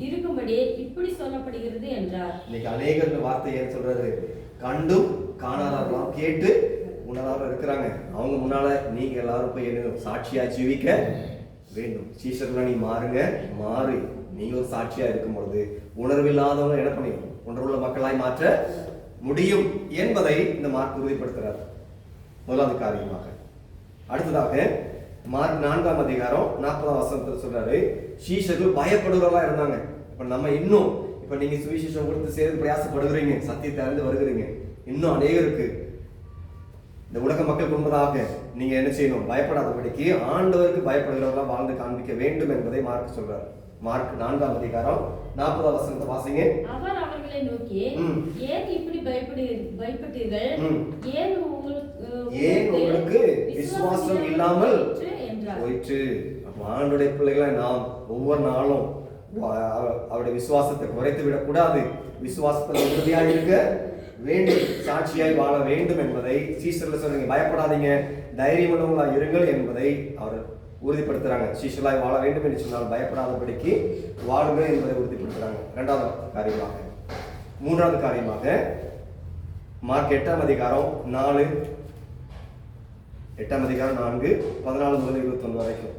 இருக்கும்படி இப்படி சொல்லப்படுகிறது என்றார். இன்னைக்கு அநேகர் வார்த்தை ஏன் சொல்றாரு, கண்டும் காணாதவர்களாகவும் கேட்டு உணராதவர்கள் இருக்கிறாங்க. அவங்க முன்னால நீங்க எல்லாரும் போய் என்ன சாட்சியா ஜீவிக்க வேண்டும். சீஷர்களா நீ மாறுங்க, மாறி நீங்க ஒரு சாட்சியா இருக்கும் பொழுது உணர்வில்லாதவங்க என்ன பண்ணி உணர்வுள்ள மக்களாய் மாற்ற முடியும் என்பதை இந்த மார்க் உறுதிப்படுத்துறார். முதலாவது காரியமாக. அடுத்ததாக மார்க் 4ஆம் அதிகாரம் 40ஆம் வசனத்தில் சொல்றாரு, சீஷர்கள் பயப்படுறவர்களா இருந்தாங்க. இப்ப நம்ம இன்னும் இப்ப நீங்க சுவிசேஷம் கொடுத்து சேர்ந்து பிரயாசப்படுகிறீங்க, சத்தியத்தை அறிந்து வருகிறீங்க, இன்னும் அநேகருக்கு இந்த உலக மக்கள் முன்பதாக நீங்க என்ன செய்யணும், பயப்படாதபடிக்கு ஆண்டவருக்கு பயப்படுகிறவர்களா வாழ்ந்து காண்பிக்க வேண்டும் என்பதை மார்க் சொல்றாரு. மார்க் 4ஆம் அதிகாரம் 40ஆம் வசனத்தை வாசிங்க. அவர் அவர்களை நோக்கி, ஏன் இப்படி பயப்பட்டீர்கள்? ஏன் உங்களுக்கு விசுவாசம் இல்லாமல் போயிற்று. ஆண்டுடைய பிள்ளைகளை நாம் ஒவ்வொரு நாளும் அவருடைய விசுவாசத்தை குறைத்து விடக்கூடாது. விசுவாசத்தில் உறுதியாக இருக்க வேண்டும், சாட்சியாய் வாழ வேண்டும் என்பதை சீஷர்கள் சொல்றீங்க. பயப்படாதீங்க, தைரியம் உள்ளவங்களா இருங்கள் என்பதை அவர் உறுதிப்படுத்துறாங்க. சீஷர்களாய் வாழ வேண்டும் என்று சொன்னால் பயப்படாதபடிக்கு வாழுங்கள் என்பதை உறுதிப்படுத்துறாங்க. இரண்டாவது காரியமாக, மூன்றாவது காரியமாக மார்க் 8ஆம் அதிகாரம் 4, 8ஆம் அதிகாரம் 4, 14 முதல் 21 வரைக்கும்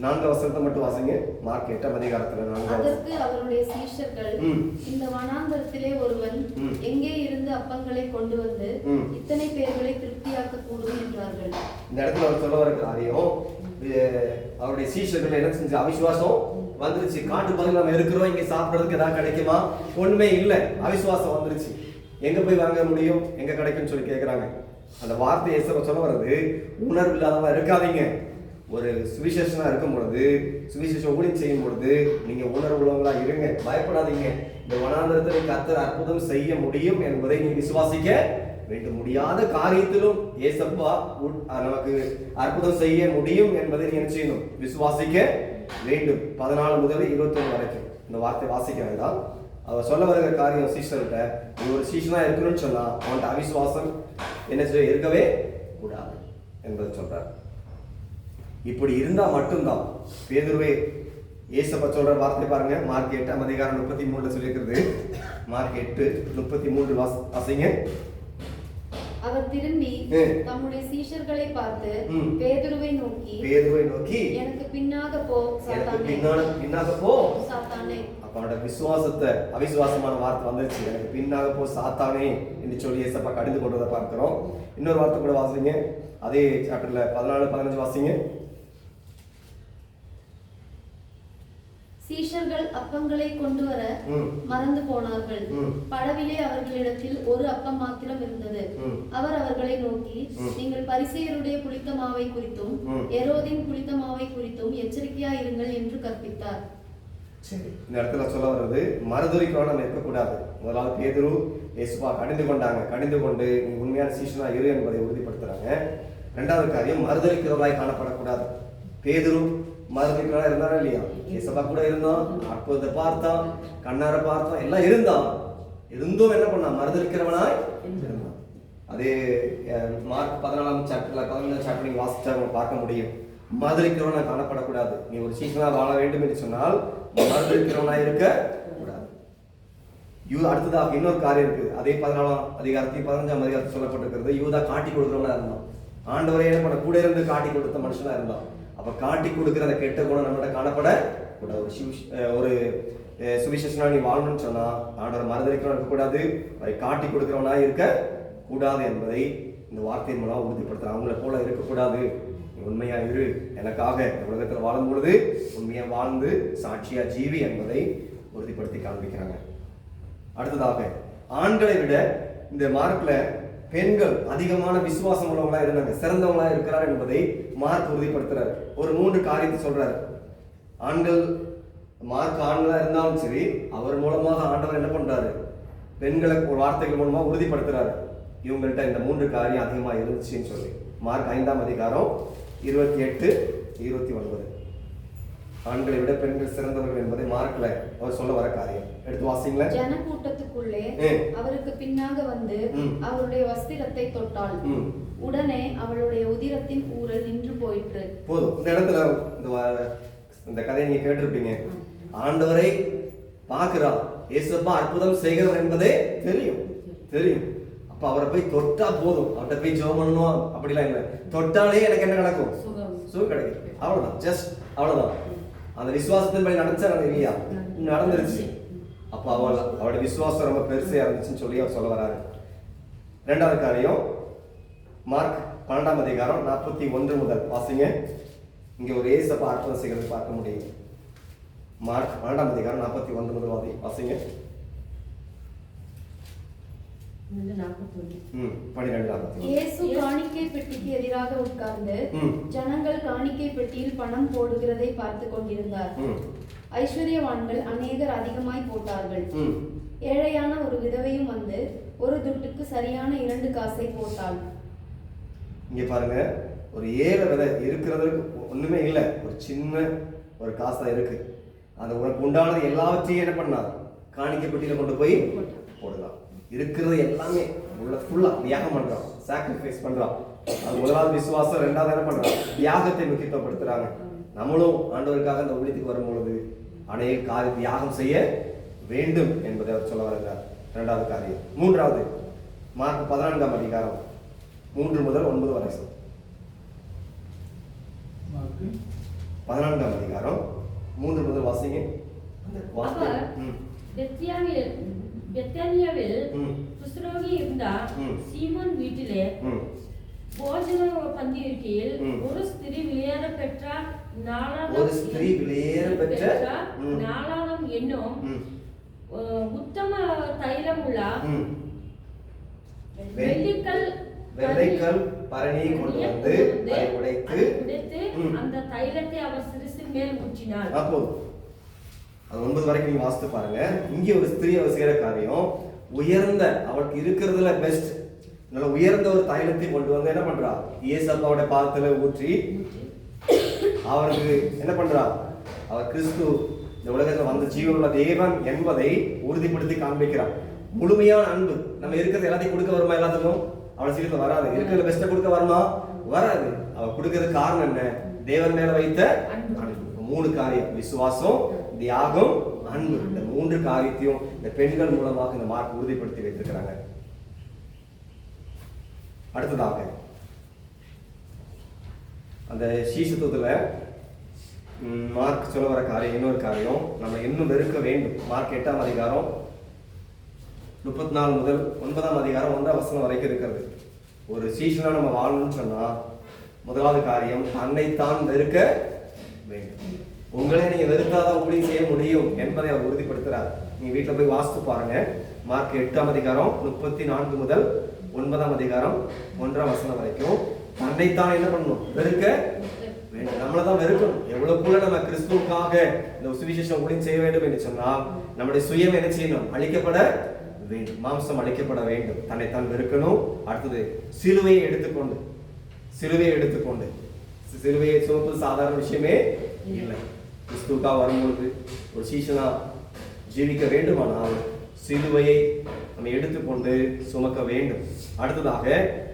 4 வசனத்தை மட்டும் வாசிங்க. மார்க் 8ஆம் அதிகாரத்துல 4. அதற்கு அவருடைய சீஷர்கள், இந்த வனாந்தரத்திலே ஒருவன் எங்கே இருந்து அப்பங்களை கொண்டு வந்து இத்தனை பேர்களை திருப்தியாக்க கூடும் என்றார்கள். இந்த இடத்துல அவர் சொல்ல வர காரியம், அவருடைய சீஷர்கள் என்ன செஞ்சு அவிசுவாசம் வந்துருச்சு. காட்டு பகுதியில் நம்ம இருக்கிறோம், இங்க சாப்பிடுறதுக்கு ஏதாவது கிடைக்குமா? ஒண்ணுமே இல்லை, அவிசுவாசம் வந்துருச்சு. எங்க போய் வாங்க முடியும், எங்க கிடைக்கும்னு சொல்லி கேட்கிறாங்க. அந்த வார்த்தையை சொல்ல வர்றது, உணர்வு இல்லாதவங்க இருக்காதீங்க. ஒரு சுவிசேஷனா இருக்கும் பொழுது, சுவிசேஷம் ஊழியம் செய்யும் பொழுது நீங்க உணர்வுள்ளவங்களா இருங்க, பயப்படாதீங்க. இந்த வனாந்தரத்தில் கர்த்தர் அற்புதம் செய்ய முடியும் என்பதை நீ விசுவாசிக்க வேண்டும். முடியாத காரியத்திலும் ஏசப்பா நமக்கு அற்புதம் செய்ய முடியும் என்பதை நீ என்ன செய்யணும்? விசுவாசிக்க வேண்டும். 14 முதல் 21 வரைக்கும் இந்த வார்த்தை வாசிக்க வேண்டாம். அவர் சொல்ல வருகிற காரியம் சீஷர்கிட்ட, நீ ஒரு சீஷனா இருக்கணும்னு சொன்னா அவன்கிட்ட அவிசுவாசம் என்ன செய்ய இருக்கவே கூடாது என்பதை சொல்றார். இப்படி இருந்தா மட்டும்தான் பேதுருவே ஏசப்பா சொல்ற வார்த்தை பாருங்க. மார்க் 8ஆம் அதிகாரம் 33 சொல்லியிருக்கிறது. மார்க் 8:33 வாசிங்க. அவர் திரும்பி தம்முடைய சீஷர்களை பார்த்து பேதுருவை நோக்கி எனக்கு பின்னாக போ சாத்தானே. அவனோட விசுவாசத்தை, அவிசுவாசமான வார்த்தை வந்துருச்சு, எனக்கு பின்னாக போ சாத்தானே என்று சொல்லி ஏசப்பா கடிந்து கொண்டதை பார்க்கிறோம். இன்னொரு வார்த்தை கூட வாசிங்க, அதே சாப்டர்ல 14-15 வாசிங்க. சீஷர்கள் அப்பங்களை கொண்டு வர மறந்து போனார்கள். படவிலே அவர்களிடத்தில் ஒரு அப்பம் மாத்திரம் இருந்தது. அவர் அவர்களை நோக்கி, நீங்கள் பரிசேயருடைய புளித்த மாவை குறித்தும் ஏரோதின் புளித்த மாவை குறித்தும் எச்சரிக்கையா இருங்கள் என்று கற்பித்தார். சரி, இந்த இடத்துல சொல்ல வர்றது, மறுதலிக்கிறோம் நம்ம இருக்கக்கூடாது. முதலாவது பேதுரு இயேசுவா கடிந்து கொண்டு நீ உண்மையான சீஷனா இரு என்பதை உறுதிப்படுத்துறாங்க. இரண்டாவது காரியம், மறுதலிக்கிறவர்களாய் காணப்படக்கூடாது. பேதுரு மறுதலிக்கிறவனா இருந்தாரா இல்லையா? இயேசுவா கூட இருந்தான், அற்புதத்தை பார்த்தான், கண்ணார பார்த்தான், எல்லாம் இருந்தும் என்ன பண்ணான்? மறுதலிக்கிறவனாய் இருந்தான். அதே மார்க் 14ஆம் சாப்டர்ல 15ஆம் சாப்டர் நீங்க வாசிச்சா பார்க்க முடியும். மறுதலிக்கிறவனா காணப்படக்கூடாது. நீ ஒரு சீஷனா வாழ வேண்டும் என்று சொன்னால் மறுதலிக்கிறவனா இருக்க கூடாது. அடுத்ததாக இன்னொரு காரியம் இருக்கு. அதே 14ஆம் அதிகாரத்தில் 15ஆம் அதிகாரத்தில் சொல்லப்பட்டிருக்கிறது, யூதா காட்டி கொடுக்கிறவனா இருந்தான். ஆண்டவரே என்ன பண்ண கூட இருந்து காட்டி கொடுத்த மனுஷனா இருந்தான். அப்ப காட்டி கொடுக்கிற அந்த கெட்ட குணம் நம்மகிட்ட காணப்பட கூடாது. ஒரு சுவிசேஷனா நீ வாழணும்னு சொன்னா ஆண்டவர் மறுதலிக்கிறவனா இருக்கக்கூடாது, அதை காட்டி கொடுக்கிறவனா இருக்க கூடாது என்பதை இந்த வார்த்தையின் மூலம் உறுதிப்படுத்துற. அவங்களை போல இருக்கக்கூடாது, உண்மையா இரு, எனக்காக உலகத்தில் வாழும் பொழுது உண்மையா வாழ்ந்து சாட்சியா ஜீவி என்பதை உறுதிப்படுத்தி காண்பிக்கிறாங்க. அடுத்ததாக, ஆண்களை விட இந்த மார்க்ல பெண்கள் அதிகமான விசுவாசம் உள்ளவங்களா இருந்தாங்க, சிறந்தவங்களா இருக்கிறார் என்பதை மார்க் உறுதிப்படுத்துறாரு. ஒரு 3 காரியத்தை சொல்றாரு. மார்க் ஆண்களா இருந்தாலும் சரி, அவர் மூலமாக ஆண்டவர் என்ன பண்றாரு? பெண்களை வார்த்தைகள் மூலமா உறுதிப்படுத்துறாரு. இவங்கள்ட்ட இந்த 3 காரியம் அதிகமா இருந்துச்சுன்னு சொல்லி. மார்க் 5ஆம் அதிகாரம் 28-29. ஆண்களை விட பெண்கள் சிறந்தவர்கள் என்பதை மார்க்ல அவர் சொல்ல வர காரியம் எடுத்து வாசிங்களேன். ஜனக்கூட்டத்துக்குள்ளே அவருக்கு பின்னாக வந்து அவருடைய வஸ்திரத்தை தொட்டாள். உடனே அவளுடைய உதிரத்தின் ஊரல் நின்று போயிற்று. போதும். இந்த இடத்துல இந்த கதையை நீங்க கேட்டிருப்பீங்க. ஆண்டவரை பார்க்கிறா, இயேசுப்பா அற்புதம் செய்கிறவர் என்பதே தெரியும். அப்ப அவரை போய் தொட்டா போதும், அவர்கிட்ட போய் ஜெபம் பண்ணணும் அப்படிலாம் இல்லை. தொட்டாலே எனக்கு என்ன நடக்கும்? சுகம் கிடைக்கும். அவ்வளவுதான், ஜஸ்ட் அவ்வளவுதான். அந்த விசுவாசத்தின் படி நடந்துச்சா இல்லையா? நடந்துருச்சு. அப்ப அவருடைய விசுவாசம் ரொம்ப பெருசா இருந்துச்சுன்னு சொல்லி அவர் சொல்ல வராரு. இரண்டாவது காரியம், மார்க் 12ஆம் அதிகாரம் 41 முதல் வாசிங்க. இங்க ஒரு ஏசப்பா அற்புதம் செய்கிறது பார்க்க முடியும். மார்க் 12ஆம் அதிகாரம் 41 முதல் வாசிங்க. இயேசு காணிக்கை பெட்டிக்கு எதிராக உட்கார்ந்து ஜனங்கள் காணிக்கை பெட்டியில் பணம் போடுகிறதை பார்த்து கொண்டிருந்தார். ஐஸ்வர்யவான்கள் அநேகர் அதிகமாய் போட்டார்கள். ஏழையான ஒரு விதவையும் வந்து ஒரு துட்டுக்கு சரியான 2 காசை போட்டாள். இங்க பாருங்க, ஒரு ஏழை விதை இருக்கிறதுக்கு ஒண்ணுமே இல்லை, ஒரு சின்ன ஒரு காசா இருக்கு. அந்த உனக்கு உண்டானது எல்லாவற்றையும் என்ன பண்ணா காணிக்கை பெட்டியில கொண்டு போய் போடலாம். இருக்கிறது எல்லாமே உள்ள ஃபுல்லா தியாகம் பண்றான், சாக்ரிஃபைஸ் பண்றான். அது முதலாவது விசுவாசம், ரெண்டாவது என்ன பண்றான், தியாகத்தை முக்கியத்துவப்படுத்துறாங்க. நம்மளும் ஆண்டவருக்காக அந்த ஊழியத்துக்கு வரும்பொழுது அநேக காரியம் தியாகம் செய்ய வேண்டும் என்பதை அவர் சொல்ல வருகிறார். இரண்டாவது காரியம். மூன்றாவது, மார்க் 14ஆம் அதிகாரம் 3 முதல் 9 வரை. 14ஆம் அதிகாரம் 3 முதல் வாசிங்க. பெத்தானியாவில் குஷ்டரோகி இருந்த சீமோன் வீட்டிலே போஜன பந்தி இருக்கையில் ஒரு ஸ்திரீ விளையாட பெற்ற நாளாம் என்னும் உத்தம தைலம் உள்ள வெள்ளைக்கல் பரணி கொண்டு வந்து உடைத்து அந்த தைலத்தை அவர் சிறுசின் மேல் ஊற்றினார். அப்போது அது 9 வரைக்கும் நீங்க வாசித்து பாருங்க. இங்கே ஒரு ஸ்திரீ அவர் செய்யற காரியம், உயர்ந்த அவளுக்கு இருக்கிறதுல பெஸ்ட் நல்ல உயர்ந்த ஒரு தைலத்தை கொண்டு வந்து என்ன பண்றா, இயேசப்பாவோட பாதத்துல ஊற்றி அவருக்கு என்ன பண்றா, அவர் கிறிஸ்து இந்த உலகத்துல வந்த ஜீவனுள்ள தேவன் என்பதை உறுதிப்படுத்தி காண்பிக்கிறார். முழுமையான அன்பு. நம்ம இருக்கிறது எல்லாத்தையும் கொடுக்க வருமா, எல்லாத்துக்கும் அவளை சீக்கிரம் வராது. இருக்கிறத பெஸ்ட்டை கொடுக்க வருமா, வராது. அவ கொடுக்கறதுக்கு காரணம் என்ன, தேவன் மேல வைத்த அன்பு. 3 காரியம், விசுவாசம், தியாகம், அன்பு. இந்த 3 காரியத்தையும் இந்த பெண்கள் மூலமாக இந்த மார்க் உறுதிப்படுத்தி வைத்திருக்கிறாங்க. அடுத்ததாக அந்த சீசத்துவத்துல மார்க் சொல்ல வர காரியம், இன்னொரு காரியம் நம்ம இன்னும் வெறுக்க வேண்டும். மார்க் 8ஆம் அதிகாரம் 34 முதல் 9ஆம் அதிகாரம் 1ஆம் வசனம் வரைக்கும் இருக்கிறது. ஒரு சீசனா நம்ம வாழணும்னு சொன்னா முதலாவது காரியம், தன்னைத்தான் வெறுக்க வேண்டும். உங்களே நீங்க வெறுத்தாதான் ஊழியம் செய்ய முடியும் என்பதை அவர் உறுதிப்படுத்துறார். நீங்க வீட்டுல போய் வாசித்து பாருங்க. மார்க் 8ஆம் அதிகாரம் 34 முதல் 9ஆம் அதிகாரம் 1ஆம் வசனம் வரைக்கும் தன்னைத்தான் என்ன பண்ணணும், வெறுக்க வேண்டும். நம்மளதான் வெறுக்கணும். எவ்வளவுக்குள்ள நம்ம கிறிஸ்துவுக்காக இந்த சுவிசேஷம் ஊழியம் செய்ய வேண்டும் என்று சொன்னால் நம்முடைய சுயம் என்ன செய்யணும், அழிக்கப்பட வேண்டும். மாம்சம் அழிக்கப்பட வேண்டும். தன்னைத்தான் வெறுக்கணும். அடுத்தது சிலுவையை எடுத்துக்கொண்டு சிலுவையை சுமப்பது சாதாரண விஷயமே இல்லை. கிறிஸ்துவுக்காக வரும்பொழுது ஒரு சீசனா ஜீவிக்க வேண்டுமானால் சிலுவையை நம்ம எடுத்துக்கொண்டு சுமக்க வேண்டும். அடுத்ததாக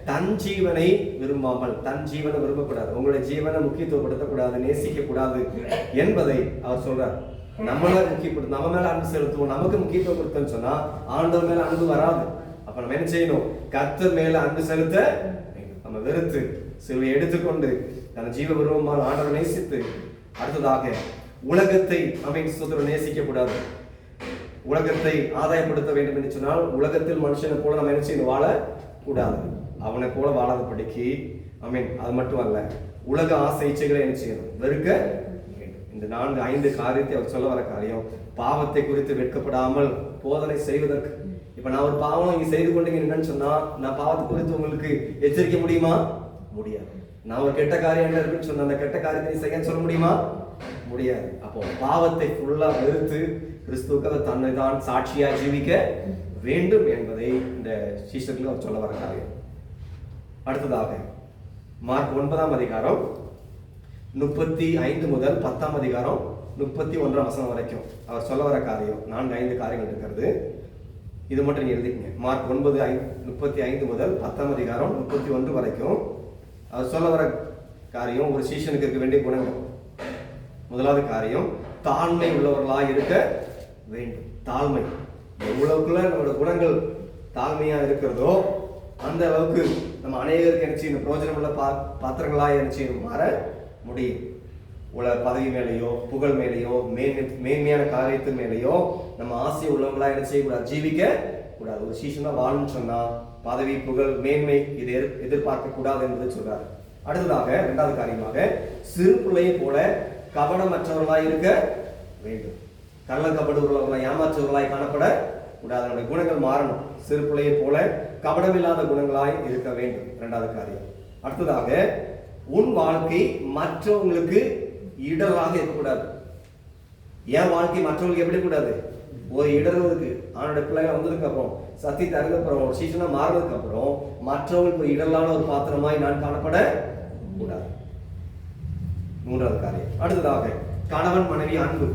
தன் ஜீவனை விரும்பாமல், தன் ஜீவனை விரும்பக்கூடாது, உங்களுடைய ஜீவனை முக்கியத்துவப்படுத்தக்கூடாது, நேசிக்க கூடாது என்பதை அவர் சொல்றார். நம்மள முக்கியப்படுத்த, நம்ம மேல அன்பு செலுத்துவோம், நமக்கு முக்கியத்துவம் கொடுத்தோம்னு சொன்னா ஆண்டவர் மேல அன்பு வராது. அப்ப நம்ம என்ன செய்யணும், கர்த்தர் மேல அன்பு செலுத்த நம்ம வெறுத்து சிலுவை எடுத்துக்கொண்டு தன் ஜீவ விரும்பமான ஆண்டவரை நேசித்து, அடுத்ததாக உலகத்தை நம்ம நேசிக்க கூடாது. உலகத்தை ஆதாயப்படுத்த வேண்டும் என்று சொன்னால் உலகத்தில் மனுஷனை போல நம்ம என்ன செய்யணும், வாழ கூடாது. அவனை போல வாழாதபடிக்கு அது மட்டும் அல்ல, உலக ஆசை இச்சைகளை என்ன செய்யணும், வெறுக்க வேண்டும். இந்த 4-5 காரியத்தை அவர் சொல்ல வர காரியம், பாவத்தை குறித்து வெட்கப்படாமல் போதனை செய்வதற்கு. இப்ப நான் ஒரு பாவம் இங்க செய்து கொண்டீங்கன்னு சொன்னா நான் பாவத்தை குறித்து உங்களுக்கு எச்சரிக்க முடியுமா? முடியாது. நான் ஒரு கெட்ட காரியம் என்ன இருக்குன்னு சொன்ன அந்த கெட்ட காரியத்தை செய்ய சொல்ல முடியுமா? முடியாது. அப்போ பாவத்தை ஃபுல்லா வெறுத்து கிறிஸ்துவுக்கு தன்னை தான் சாட்சியா ஜீவிக்க வேண்டும் என்பதை இந்த சீசர்கள் அவர் சொல்ல வர காரியம். அடுத்ததாக மார்க் 9ஆம் அதிகாரம் 35 முதல் 10ஆம் அதிகாரம் 31ஆம் வசனம் வரைக்கும் அவர் சொல்ல வர காரியம் 4-5 காரியங்கள் இருக்கிறது. இது மட்டும் நீங்க எழுதிக்கங்க. மார்க் 9:35 முதல் 10ஆம் அதிகாரம் 31 வரைக்கும் அவர் சொல்ல வர காரியம் ஒரு சீஷனுக்கு இருக்க வேண்டிய குணங்கள். முதலாவது காரியம், தாழ்மை உள்ளவர்களாக இருக்க வேண்டும். தாழ்மை, எவ்வளவுக்குள்ள நம்மளோட குணங்கள் தாழ்மையா இருக்கிறதோ அந்த அளவுக்கு நம்ம அநேகருக்கு என்ன செய்யணும், பிரோஜனம் உள்ள பாத்திரங்களாக என்ன செய்யணும், மாற முடியும். பதவி மேலேயோ புகழ் மேலேயோ மேன்மையான காரியத்தின் மேலேயோ நம்ம ஆசை உள்ளவங்களா என்ன செய்யக்கூடாது, ஜீவிக்க கூடாது. ஒரு சீசனா வாழணும்னு சொன்னா பதவி புகழ் மேன்மை இதை எதிர்பார்க்க கூடாது என்பதை சொல்றாரு. அடுத்ததாக 2வது காரியமாக, சிறு பிள்ளையை போல கபடமற்றவர்களாய் இருக்க வேண்டும். கள்ளம் கபடு உள்ளவர்களாய் ஏமாற்றுவர்களாய் காணப்பட கூடாது. நம்முடைய குணங்கள் மாறணும். சிறு பிள்ளையை போல கபடமில்லாத குணங்களாய் இருக்க வேண்டும். இரண்டாவது காரியம். அடுத்ததாக, உன் வாழ்க்கை மற்றவங்களுக்கு இடராக இருக்கக்கூடாது. என் வாழ்க்கை மற்றவங்களுக்கு எப்படி கூடாது? ஒரு இடர்வதுக்கு அவனுடைய பிள்ளைகள் வந்ததுக்கு அப்புறம், சத்தியத்தை அறிந்தப்புறம், ஒரு சீசனா மாறினதுக்கு அப்புறம் மற்றவங்களுக்கு ஒரு இடலான ஒரு பாத்திரமாய் நான் காணப்பட கூடாது. மூன்றாவது காரியம். அடுத்ததாக, கணவன் மனைவி அன்பு.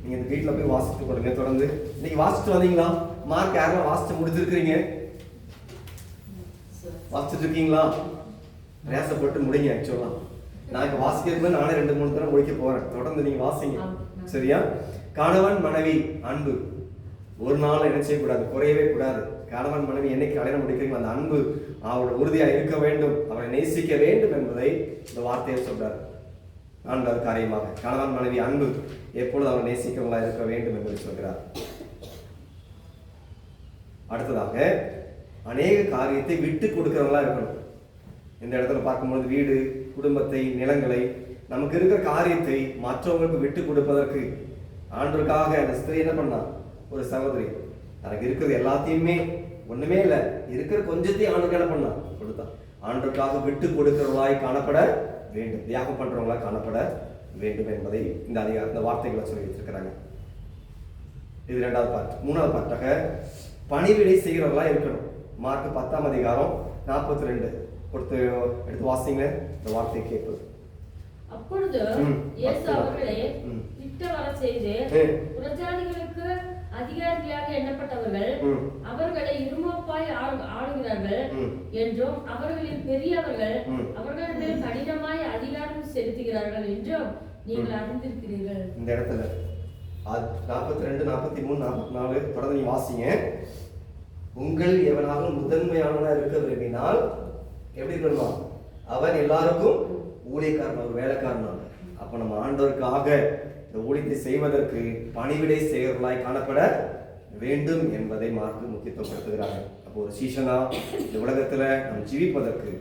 நீங்க இந்த வீட்டுல போய் வாசித்து கொடுங்க. தொடர்ந்து இன்னைக்கு வாசிச்சுட்டு வந்தீங்களா? மார்க் யாரெல்லாம் வாசிச்சு முடிச்சிருக்கிறீங்க? வாசிச்சுட்டு இருக்கீங்களா? பிரயாசப்பட்டு முடிங்க. ஆக்சுவலா நான் இப்ப வாசிக்கிறது நானே 2-3 தடவை முடிக்க போறேன். தொடர்ந்து நீங்க வாசிங்க. சரியா? கணவன் மனைவி அன்பு ஒரு நாள் என்ன செய்யக்கூடாது, குறையவே கூடாது. கணவன் மனைவி என்னைக்கு கல்யாணம் முடிக்கிறீங்களோ அந்த அன்பு அவரோட உறுதியா இருக்க வேண்டும், அவரை நேசிக்க வேண்டும் என்பதை இந்த வார்த்தையை சொல்றாரு. நான்காவது காரியமாக, கணவன் மனைவி அன்பு எப்பொழுது அவரை நேசிக்கிறவங்களா இருக்க வேண்டும் என்பதை சொல்கிறார். அடுத்ததாக, அநேக காரியத்தை விட்டு கொடுக்கிறவங்களா இருக்கணும். இந்த இடத்துல பார்க்கும்போது வீடு, குடும்பத்தை, நிலங்களை, நமக்கு இருக்கிற காரியத்தை மற்றவங்களுக்கு விட்டு கொடுப்பதற்கு ஆண்டவருக்காக அந்த ஸ்திரீ என்ன பண்ணா? ஒரு சகோதரி தனக்கு இருக்கிறது எல்லாத்தையுமே, ஒண்ணுமே இல்லை, இருக்கிற கொஞ்சத்தையும் ஆண்டுக்கு என்ன பண்ணா? கொடுத்தா. ஆண்டவருக்காக விட்டு கொடுக்கிறவர்களாய் காணப்பட வேண்டும், தியாகம் பண்றவங்களாய் காணப்பட வேண்டும் என்பதை இந்த வார்த்தைகளை சொல்லி வச்சிருக்கிறாங்க. இது 2வது பார்ட். 3வது பார்ட்டாக, பணிவிடை செய்கிறவர்களா இருக்கணும். மார்க் 10ஆம் அதிகாரம் 42 கொடுத்து எடுத்து வாசிங்க. இந்த வார்த்தையை கேட்பது. அப்பொழுது இயேசு அவர்களை விட்டு வர செய்து, புறஜாதிகளுக்கு அதிகாரிகளாக எண்ணப்பட்டவர்கள் அவர்களை இருமாப்பாய் ஆளுகிறார்கள் என்றும், அவர்களின் பெரியவர்கள் அவர்கள் மேல் கடினமாய் அதிகாரம் செலுத்துகிறார்கள் என்றும் நீங்கள் அறிந்திருக்கிறீர்கள். இந்த இடத்துல 42, 43, 44 தொடர்ந்து நீ வாசிங்க. உங்கள் எவனாக முதன்மையானவனா இருக்க விரும்பினால் எப்படி இருக்கணுமா? அவன் எல்லாருக்கும் ஊழியக்காரன், ஒரு வேலைக்காரனாக. அப்ப நம்ம ஆண்டவருக்காக இந்த ஊழியத்தை செய்வதற்கு பணிவிடை செய்கிறவர்களாய் காணப்பட வேண்டும் என்பதை மார்க் முக்கியத்துவப்படுத்துகிறாங்க. அப்போ ஒரு சீசனா இந்த உலகத்துல நம்ம ஜீவிப்பதற்கு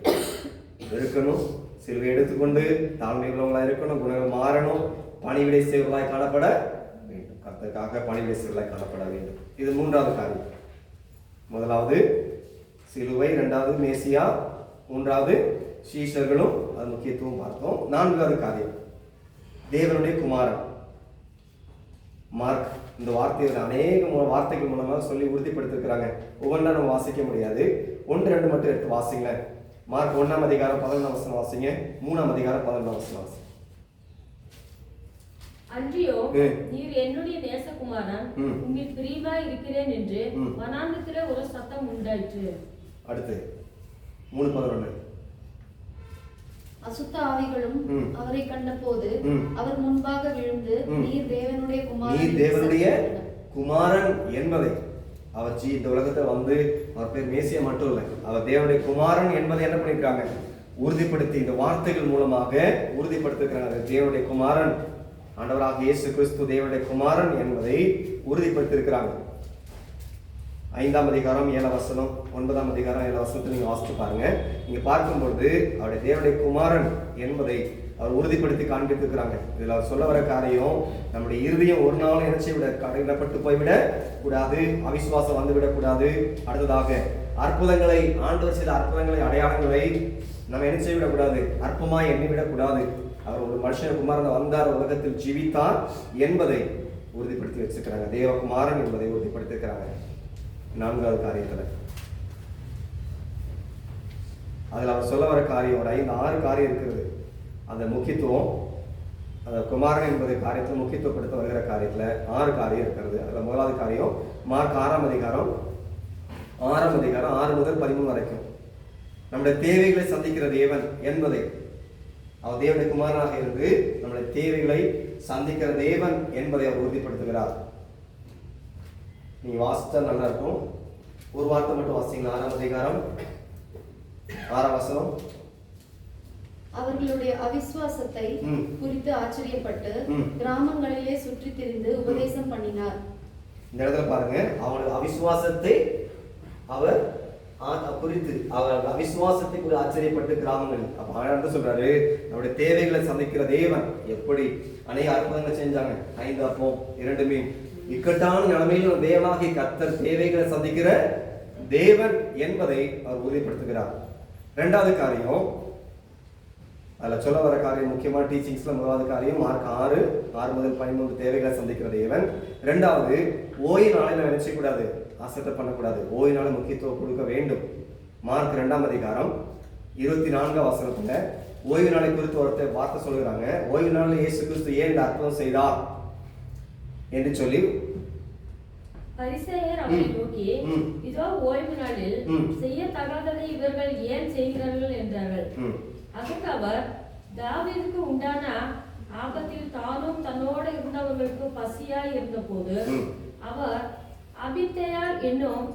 இருக்கணும், சிலுவை எடுத்துக்கொண்டு தாழ்மை உள்ளவங்களா இருக்கணும், குணங்கள் மாறணும், பணிவிடை செய்வர்களாய் காணப்பட வேண்டும், கர்த்தருக்காக பணிவிடை செய்வர்களாய் காணப்பட வேண்டும். இது 3வது காரியம். முதலாவது சிலுவை, 2வது மேசியா, 3வது சீஷர்களும், அது முக்கியத்துவம் பார்த்தோம். 4வது காரியம், தேவனுடைய குமாரன். மார்க் இந்த வார்த்தையை அநேக வார்த்தைகள் மூலமாக சொல்லி உறுதிப்படுத்திருக்கிறாங்க. ஒவ்வொன்றா நம்ம வாசிக்க முடியாது, 1-2 மட்டும் எடுத்து வாசிங்க. மார்க் 1ஆம் அதிகாரம் 11ஆம் வசனம் வாசிங்க, 3ஆம் அதிகாரம் 11ஆம் வசனம் வாசிங்க. அன்றியோ நீர் என்னுடைய நேசகுமாரன், உம்மில் பிரியமாய் இருக்கிறேன் என்று வனாந்தரத்திலே ஒரு சத்தம் உண்டாயிற்று. அடுத்து 3:11. அசுத்த ஆவிகளும் அவரை கண்டபோது அவர் முன்பாக விழுந்து, நீர் தேவனுடைய குமாரன் என்பதை, அவர் இந்த உலகத்தில் வந்து அவர் பேர் மேசியா மட்டும் இல்லை, அவர் தேவனுடைய குமாரன் என்பதை என்ன பண்ணிருக்காங்க? உறுதிப்படுத்தி இந்த வார்த்தைகள் மூலமாக உறுதிப்படுத்திருக்கிறாங்க. தேவனுடைய குமாரன், ஆண்டவராக இயேசு கிறிஸ்து தேவனுடைய குமாரன் என்பதை உறுதிப்படுத்தியிருக்கிறாங்க. 5ஆம் அதிகாரம் 7ஆம் வசனம், 9ஆம் அதிகாரம் 7ஆம் வசனத்தை நீங்க வாசித்து பாருங்க. நீங்க பார்க்கும்பொழுது அவருடைய தேவனுடைய குமாரன் என்பதை அவர் உறுதிப்படுத்தி காண்பித்திருக்கிறாங்க. இதுல அவர் சொல்ல வர காரியம், நம்முடைய இருதயம் ஒரு நாள் நினைச்சு விட கடினப்பட்டு போய்விட கூடாது, அவிசுவாசம் வந்து விடக்கூடாது. அடுத்ததாக, அற்புதங்களை, ஆண்டவர் செய்த அற்புதங்களை, அடையாளங்களை நம்ம என்ன செய்யவிடக்கூடாது, அற்பமாய் எண்ணிவிடக்கூடாது. அவர் ஒரு மனுஷன குமாரன் வந்தார், உலகத்தில் ஜீவித்தார் என்பதை உறுதிப்படுத்தி வச்சிருக்கிறாங்க. தேவகுமாரன் என்பதை உறுதிப்படுத்திருக்கிறாங்க. 4வது காரியத்துல அதுல அவர் சொல்ல வர காரியம் ஒரு 5-6 காரியம் இருக்கிறது. அந்த முக்கியத்துவம், அந்த குமாரன் என்பதை காரியத்தில் முக்கியத்துவப்படுத்த வருகிற காரியத்துல 6 காரியம் இருக்கிறது. அதுல 1வது காரியம் மார்க் 6ஆம் அதிகாரம் 6 முதல் 13 வரைக்கும், நம்முடைய தேவைகளை சந்திக்கிற தேவன் என்பதை, அவர் தேவனுடைய குமாரனாக இருந்து நம்முடைய தேவைகளை சந்திக்கிற தேவன் என்பதை அவர் உறுதிப்படுத்துகிறார். நீங்க வாசிச்சா நல்லா இருக்கும். ஒரு வார்த்தை மட்டும் வாசிங்க. 6ஆம் அதிகாரம் 6ஆம் வசனம். அவர்களுடைய அவிசுவாசத்தை குறித்து ஆச்சரியப்பட்டு கிராமங்களிலே சுற்றி திரிந்து உபதேசம் பண்ணினார். இந்த இடத்துல பாருங்க, அவனுடைய அவிசுவாசத்தை அவர் குறித்து, அவர் அவிசுவாசத்தை கூட ஆச்சரியப்பட்டு கிராமங்களில். அப்ப ஆண்டவர் சொல்றாரு, நம்முடைய தேவைகளை சந்திக்கிற தேவன் எப்படி அநேக அற்புதங்களை செஞ்சாங்க. 5 அப்பம் 2 மீன் இக்கட்டான நிலைமையில் தேவனாகிய கர்த்தர் தேவைகளை சந்திக்கிற தேவன் என்பதை அவர் உறுதிப்படுத்துகிறார். இரண்டாவது காரியம், அதில் சொல்ல வர காரியம், முக்கியமான டீச்சிங்ஸ்ல முதலாவது காரியம் மார்க் 6 முதல் 13 தேவைகளை சந்திக்கிற தேவன். இரண்டாவது, ஓய்வு நாளை நம்ம என்ன செய்யக்கூடாது, அசட்டை பண்ணக்கூடாது, ஓய்வு நாளை முக்கியத்துவம் கொடுக்க வேண்டும். மார்க் 2 அதிகாரம் 24 வசனத்துல ஓய்வு நாளை குறித்து ஒருத்தர் வார்த்தை சொல்லுறாங்க. ஓய்வு நாளில் இயேசு கிறிஸ்து ஏன் இந்த அற்புதம் செய்தார் என்று சொல்லி பரிசேயர் அவரை நோக்கி, இதோ ஓய்வு நாளில் செய்யத்தகாததை இவர்கள் ஏன் செய்கிறார்கள் என்றார்கள். அதற்கு அவர், தாவீதுக்கு உண்டான ஆபத்தில் தானும் தன்னோடு இருந்தவர்களுக்கு பசியாய் இருந்த போது அவர் அபித்தேயார் என்னும்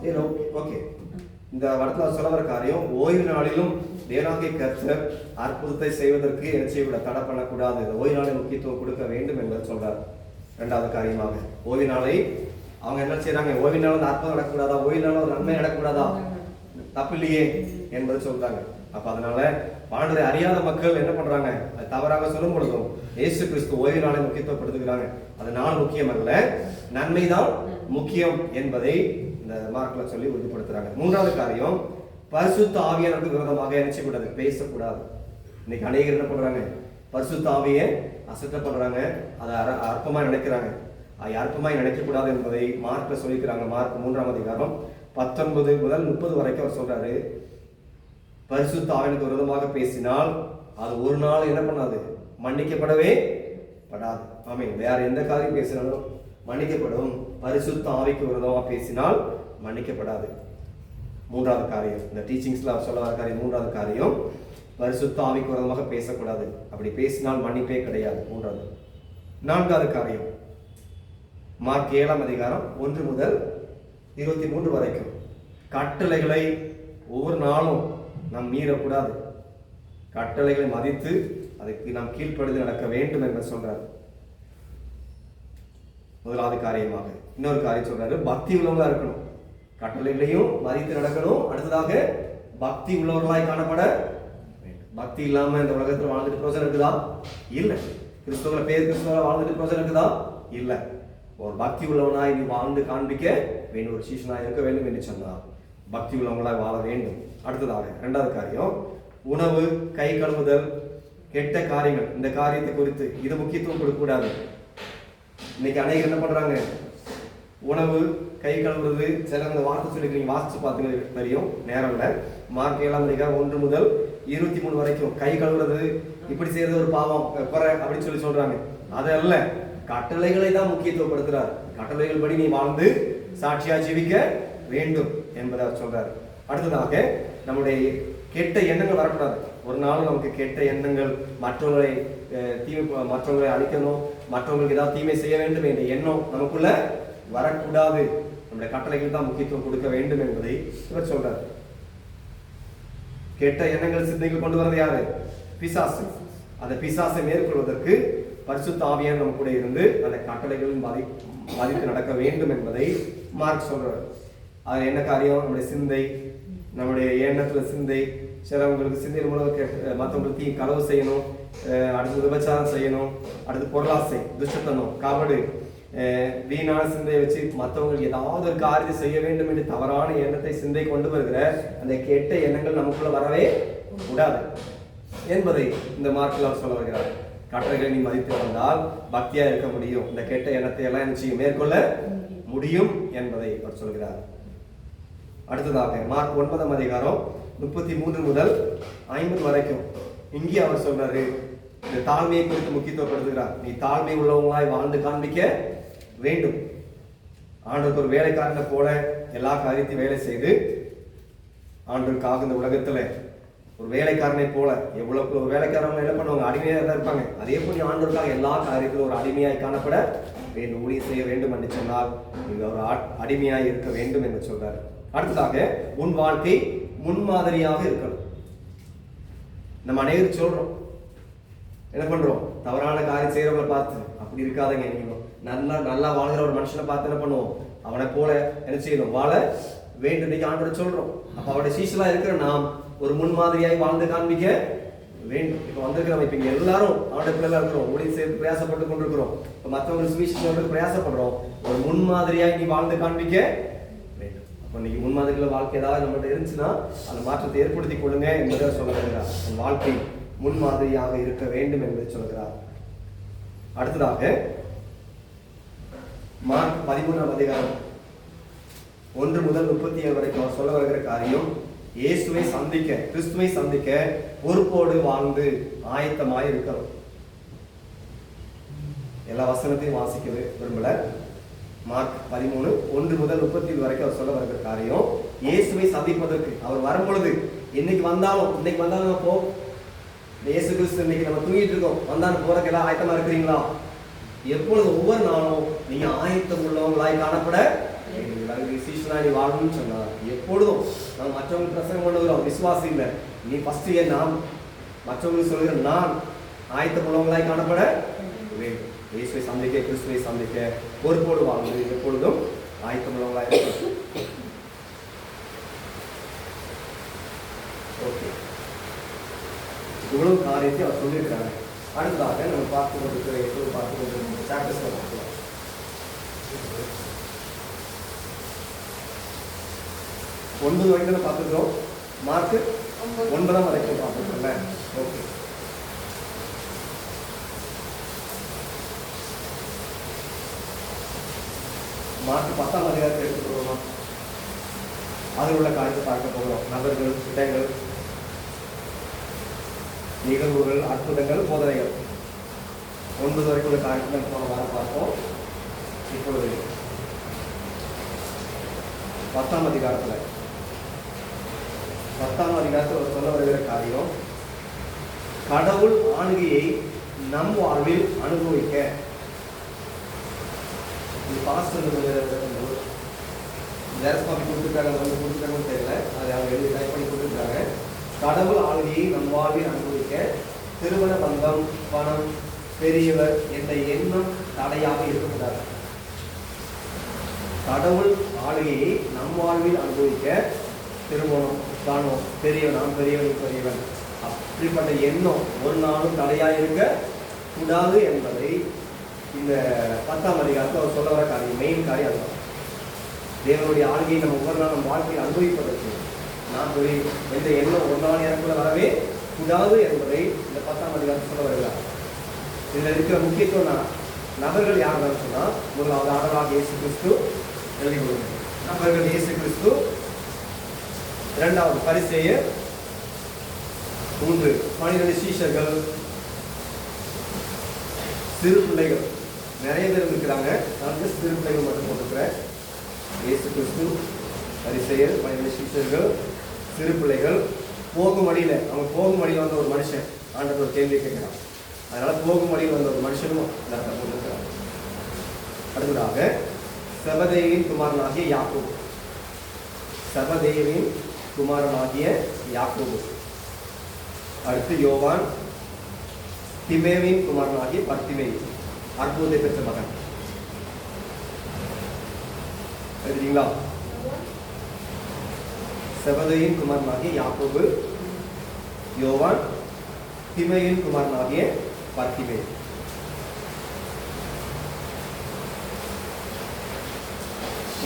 இந்த இடத்துல சொல்ல வர காரியம், ஓய்வு நாளிலும் தேவனாகிய கர்த்தர் அற்புதத்தை செய்வதற்கு என்ன செய்யக்கூட தடை பண்ணக்கூடாது, ஓய்வு நாளை முக்கியத்துவம் கொடுக்க வேண்டும் என்பதை சொல்றார். இரண்டாவது காரியமாக, ஓய்வு நாளை அவங்க என்ன செய்யறாங்க, ஓய்வு நாள் அற்புதம் நடக்கக்கூடாதா, ஓய்வு நாள் ஒரு நன்மை நடக்கக்கூடாதா, தப்பு இல்லையே என்பதை சொல்றாங்க. அப்ப அதனால ஆண்டவரை அறியாத மக்கள் என்ன பண்றாங்க, அது தவறாக சொல்லும் பொழுதும் இயேசு கிறிஸ்து ஓய்வு நாளை முக்கியத்துவப்படுத்துகிறாங்க. அது நாள் முக்கியம் அல்ல, நன்மைதான் முக்கியம் என்பதை இந்த மார்க்ல சொல்லி உறுதிப்படுத்துறாங்க. மூன்றாவது காரியம், பரிசுத்த ஆவியானவருக்கு விரோதமாக என்ன செய்யக்கூடாது, பேசக்கூடாது. இன்னைக்கு அநேகர் என்ன பண்றாங்க, பரிசுத்த ஆவியை அசட்டை பண்றாங்க, அதை அற்பமா நினைக்கிறாங்க. அது அற்பமாய் நினைக்கக்கூடாது என்பதை மார்க்ல சொல்லிக்கிறாங்க. மார்க் 3 அதிகாரம் 19 முதல் 30 வரைக்கும் அவர் சொல்றாரு, பரிசுத்த ஆவியானவருக்கு விரோதமாக பேசினால் அது ஒரு நாள் என்ன பண்ணாது, மன்னிக்கப்படவே படாது. ஆமென். வேற எந்த காரியம் பேசினாலும் மன்னிக்கப்படும், பரிசுத்த ஆவிக்கு விரோதமாக பேசினால் மன்னிக்கப்படாது. மூன்றாவது காரியம், இந்த டீச்சிங்ஸ்ல சொல்ல வர காரியம், மூன்றாவது காரியம், பரிசுத்த ஆவிக்கு விரோதமாக பேசக்கூடாது, அப்படி பேசினால் மன்னிப்பே கிடையாது. மூன்றாவது. நான்காவது காரியம், மார்க் 7 அதிகாரம் 1 முதல் 23 வரைக்கும், கட்டளைகளை ஒவ்வொரு நாளும் நாம் மீறக்கூடாது, கட்டளைகளை மதித்து அதுக்கு நாம் கீழ்ப்படுத்தி நடக்க வேண்டும் என்று சொல்றார். முதலாவது காரியமாக. இன்னொரு காரியம் சொல்றாரு, பக்தி உள்ளவங்களா இருக்கணும், கட்டளைகளையும் மதித்து நடக்கணும். அடுத்ததாக பக்தி உள்ளவர்களாய் காணப்பட வேண்டும். பக்தி இல்லாம இந்த உலகத்தில் வாழ்ந்துட்டு பிரோஜனம் இருக்குதா? இல்லை. கிறிஸ்தவங்களை பேர் கிறிஸ்தவங்களை வாழ்ந்துட்டு பிரோஜனம் இருக்குதா? இல்லை. ஒரு பக்தி உள்ளவனாய் நீ வாழ்ந்து காண்பிக்க வேண்டும், ஒரு சீஷனாய் இருக்க வேண்டும் என்று சொன்னார். பக்தி உள்ளவங்களாய் வாழ வேண்டும். அடுத்ததாக இரண்டாவது காரியம், உணவு, கை கழுவுதல், கெட்ட காரியங்கள், இந்த காரியத்தை குறித்து இது முக்கியத்துவம் கொடுக்கக்கூடாது. இன்னைக்கு அநேகர் என்ன பண்றாங்க, உணவு, கை கழுவுறது, சில இந்த வார்த்தை சொல்லி நீங்க வாசிச்சு பார்த்துங்க தெரியும், நேரம் இல்லை. மார்க் 7 அதிகாரம் 1 முதல் 23 வரைக்கும் கை கழுவுறது இப்படி செய்யறது ஒரு பாவம் அப்படின்னு சொல்லி சொல்றாங்க. அதல்ல, கட்டளைகளை தான் முக்கியத்துவப்படுத்துறார். கட்டளைகள் படி நீ வாழ்ந்து சாட்சியா ஜீவிக்க வேண்டும் என்பதை அவர் சொல்றாரு. அடுத்ததாக, நம்முடைய கெட்ட எண்ணங்கள் வரக்கூடாது. ஒரு நாள் நமக்கு கெட்ட எண்ணங்கள், மற்றவங்களை அழிக்கணும், மற்றவங்களுக்கு ஏதாவது தீமை செய்ய வேண்டும் என்ற எண்ணம் நமக்குள்ள வரக்கூடாது. நம்முடைய கட்டளைகள் தான் முக்கியத்துவம் கொடுக்க வேண்டும் என்பதை இவர் சொல்றார். கெட்ட எண்ணங்கள், சிந்தனைகள் கொண்டு வரது யாரு? பிசாசு. அந்த பிசாசை மேற்கொள்வதற்கு பரிசுத்த ஆவியானவர் நம்ம கூட இருந்து அந்த கட்டளைகளின் மதித்து நடக்க வேண்டும் என்பதை மார்க் சொல்றார். அது என்ன காரியம்? நம்முடைய சிந்தை, நம்முடைய எண்ணத்துல சிந்தை, சிலவங்களுக்கு சிந்தை மூலம் மற்றவங்களுக்கு களவு செய்யணும், அடுத்து விபச்சாரம் செய்யணும், அடுத்து பொருளாசை, துஷ்டத்தனம், கபடு, வீணான சிந்தையை வச்சு மற்றவங்களுக்கு ஏதாவது ஒரு காரியத்தை செய்ய வேண்டும் என்று தவறான எண்ணத்தை சிந்தை கொண்டு வருகிற அந்த கெட்ட எண்ணங்கள் நமக்குள்ள வரவே கூடாது என்பதை இந்த மார்க்கில் அவர் சொல்ல வருகிறார். கட்டளைகளை நீ மதித்து வந்தால் பக்தியா இருக்க முடியும், இந்த கெட்ட எண்ணத்தை எல்லாம் என்ன மேற்கொள்ள முடியும் என்பதை அவர் சொல்கிறார். அடுத்ததாக மார்க் 9 அதிகாரம் 33 முதல் 50 வரைக்கும் இங்கே அவர் சொல்றாரு, இந்த தாழ்மையை குறித்து முக்கியத்துவப்படுத்துகிறார். நீ தாழ்மை உள்ளவங்களாய் வாழ்ந்து காண்பிக்க வேண்டும். ஆண்டவருக்கு ஒரு வேலைக்காரனை போல எல்லா காரியத்தையும் வேலை செய்து ஆண்டவருக்காக இந்த உலகத்துல ஒரு வேலைக்காரனை போல, எவ்வளவு ஒரு வேலைக்காரங்க என்ன பண்ணுவாங்க, அடிமையாக தான் இருப்பாங்க. அதே போல ஆண்டவருக்காக எல்லா காரியத்திலும் ஒரு அடிமையாய் காணப்பட வேண்டும், ஊழியம் செய்ய வேண்டும் என்று சொன்னால் நீங்க ஒரு அடிமையாய் இருக்க வேண்டும் என்று சொல்றாரு. அடுத்ததாக, உன் வாழ்க்கை முன்மாதிரியாக இருக்கணும். நம்ம அனைவரும் சொல்றோம், என்ன பண்றோம், தவறான காரியம் செய்யறவங்களை பார்த்து அப்படி இருக்காதங்க, நீங்க நல்லா வாழ்கிற ஒரு மனுஷனை பார்த்து என்ன பண்ணுவோம், அவனை போல என்ன செய்யணும், வாழ வேண்டும் ஆண்டவரை சொல்றோம். அப்ப அவருடைய சீஷலா இருக்கிற நாம் ஒரு முன்மாதிரியாய் வாழ்ந்து காண்பிக்க வேண்டும். இப்போ வந்திருக்கிறோம், இப்போ இங்க எல்லாரும் அவனுடைய பிள்ளைகளா இருக்கிறோம், ஊழியம் செய்து பிரயாசப்பட்டு கொண்டிருக்கிறோம். இப்போ மற்றவங்களுக்கு சுவிசேஷம் பிரயாசப்படுறோம். ஒரு முன்மாதிரியா நீ வாழ்ந்து காண்பிக்க வேண்டும். அப்போ இன்னைக்கு முன்மாதிரியில வாழ்க்கை ஏதாவது நம்மகிட்ட இருந்துச்சுன்னா அந்த மாற்றத்தை ஏற்படுத்தி கொள்ளுங்க என்பதை சொல்ல வருகிறார். உன் வாழ்க்கை முன்மாதிரியாக இருக்க வேண்டும் என்பதை சொல்கிறார். அடுத்ததாக மார்க் 13ஆம் அதிகாரம் 1 முதல் 37 வரைக்கும் அவர் சொல்ல வருகிற காரியம், இயேசுவை சந்திக்க, கிறிஸ்துவை சந்திக்க பொறுப்போடு வாழ்ந்து ஆயத்தமாய் இருக்கிறோம். எல்லா வசனத்தையும் வாசிக்க விரும்பல. மார்க் 13 1 முதல் 37 வரைக்கும் அவர் சொல்ல வருகிற காரியம், இயேசுவை சந்திப்பதற்கு அவர் வரும்பொழுது, இன்னைக்கு வந்தாலும் நம்ம போ, இயேசு கிறிஸ்து இன்னைக்கு நம்ம தூங்கிட்டு இருக்கோம், வந்தாலும் போறதுக்கு எல்லாம் ஆயத்தமா இருக்கிறீங்களா? எப்பொழுது ஒவ்வொரு நாளும் நீங்க ஆயத்தம் உள்ளவங்களாய் காணப்பட சீசனாடி வாழணும்னு சொன்னார். எப்பொழுதும் நம்ம மற்றவங்களுக்கு பிரசங்கம் பண்ணுகிறோம், விசுவாசி இல்லை, நீ ஃபர்ஸ்ட் நாம் மற்றவங்களுக்கு சொல்கிற நான் ஆயத்தம் உள்ளவங்களாய் காணப்பட வேண்டும். இயேசுவை சந்திக்க, கிறிஸ்துவை சந்திக்க பொறுப்போடு வாழ்ந்து எப்பொழுதும் ஆயத்தம் உள்ளவங்களாய் இருக்க. ஓகே, இவ்வளவு காரியத்தை அவர் சொல்லியிருக்காங்க. அடுத்ததாக நம்ம பார்த்து கொண்டிருக்கிற எப்போது பார்த்து கொண்டிருக்கிற சாப்டர்ஸ்ல பார்க்கலாம். 9 வரைக்கும் பார்த்துக்கிறோம், மார்க் 9 வரைக்கும் பார்த்துக்கோங்க. ஓகே, மார்க் 10ஆம் அதிகாரத்தை எடுத்துக்கிறோமா? அதில் உள்ள காரியத்தை பார்க்க போகிறோம். நபர்கள், இடங்கள், நிகழ்வுகள், அற்புதங்கள், போதனைகள். 9 வரைக்கும் உள்ள காரியத்தை போன வாரம் பார்ப்போம். இப்பொழுது 10ஆம் அதிகாரத்தில் சொல்ல வருகிற காரியம், கடவுள் ஆளுகையை நம் வாழ்வில் அனுபவிக்க. கொடுத்துருக்காங்கன்னு தெரியல, அதை அவங்க எழுதி டைப் பண்ணி கொடுத்துருக்காங்க. கடவுள் ஆளுகையை நம் வாழ்வில் அனுபவிக்க திருமண பந்தம், பணம், பெரியவர் என்ற எண்ணம் தடையாக இருக்கக்கூடாது. கடவுள் ஆளுகையை நம் வாழ்வில் அனுபவிக்க திருமணம், பணம், பெரியவன், நாம் பெரியவன், அப்படிப்பட்ட எண்ணம் ஒரு நாளும் தடையாக இருக்க கூடாது என்பதை இந்த 10ஆம் அதிகாரத்தில் அவர் சொல்ல வர காரியம், மெயின் காரியம் அதுதான். தேவனுடைய ஆளுகையை நம்ம ஒவ்வொரு நாள் நம்ம வாழ்க்கையில் அனுபவிப்பதற்கு நாம் எந்த எண்ணம் ஒரு நாள் எனக்குள்ள வரவே கூடாது என்பதை இந்த 10ஆம் அதிகாரத்தில் சொல்ல வருகிறார். இதில் இருக்கிற முக்கியத்துவம் நபர்கள் யார் சொன்னா, முதலாவது ஆண்டவராகிய இயேசு கிறிஸ்து எழுதி கொடுக்கிறார். நபர்கள் இயேசு கிறிஸ்து, இரண்டாவது பரிசேயர், 3 12 சீஷர்கள், சிறு பிள்ளைகள். நிறைய பேர் இருக்கிறாங்க, நான் சிறு பிள்ளைகள் மட்டும் போட்டுக்கிறேன். இயேசு கிறிஸ்து, பரிசேயர், 12 சீஷர்கள், சிறு பிள்ளைகள். போகும் வழியில் வந்த ஒரு மனுஷன் ஆண்டவர் ஒரு கேள்வி கேட்கிறான். அதனால போகும் வழியில் வந்த ஒரு மனுஷனும் நடத்த போட்டிருக்கிறார். அடுத்ததாக செபதேவின் குமாரனாகிய யாக்கோபு, செபதேவின் குமாரனாகிய யாக்கோபு. அடுத்து யோவான், திமேவின் குமாரனாகிய பர்திமேயு, அற்புதத்தை பெற்ற மகன். எழுதுறீங்களா? செபதேயின் குமாரனாகிய யாக்கோபு, யோவான், திமேயின் குமாரனாகிய பர்திமேயு.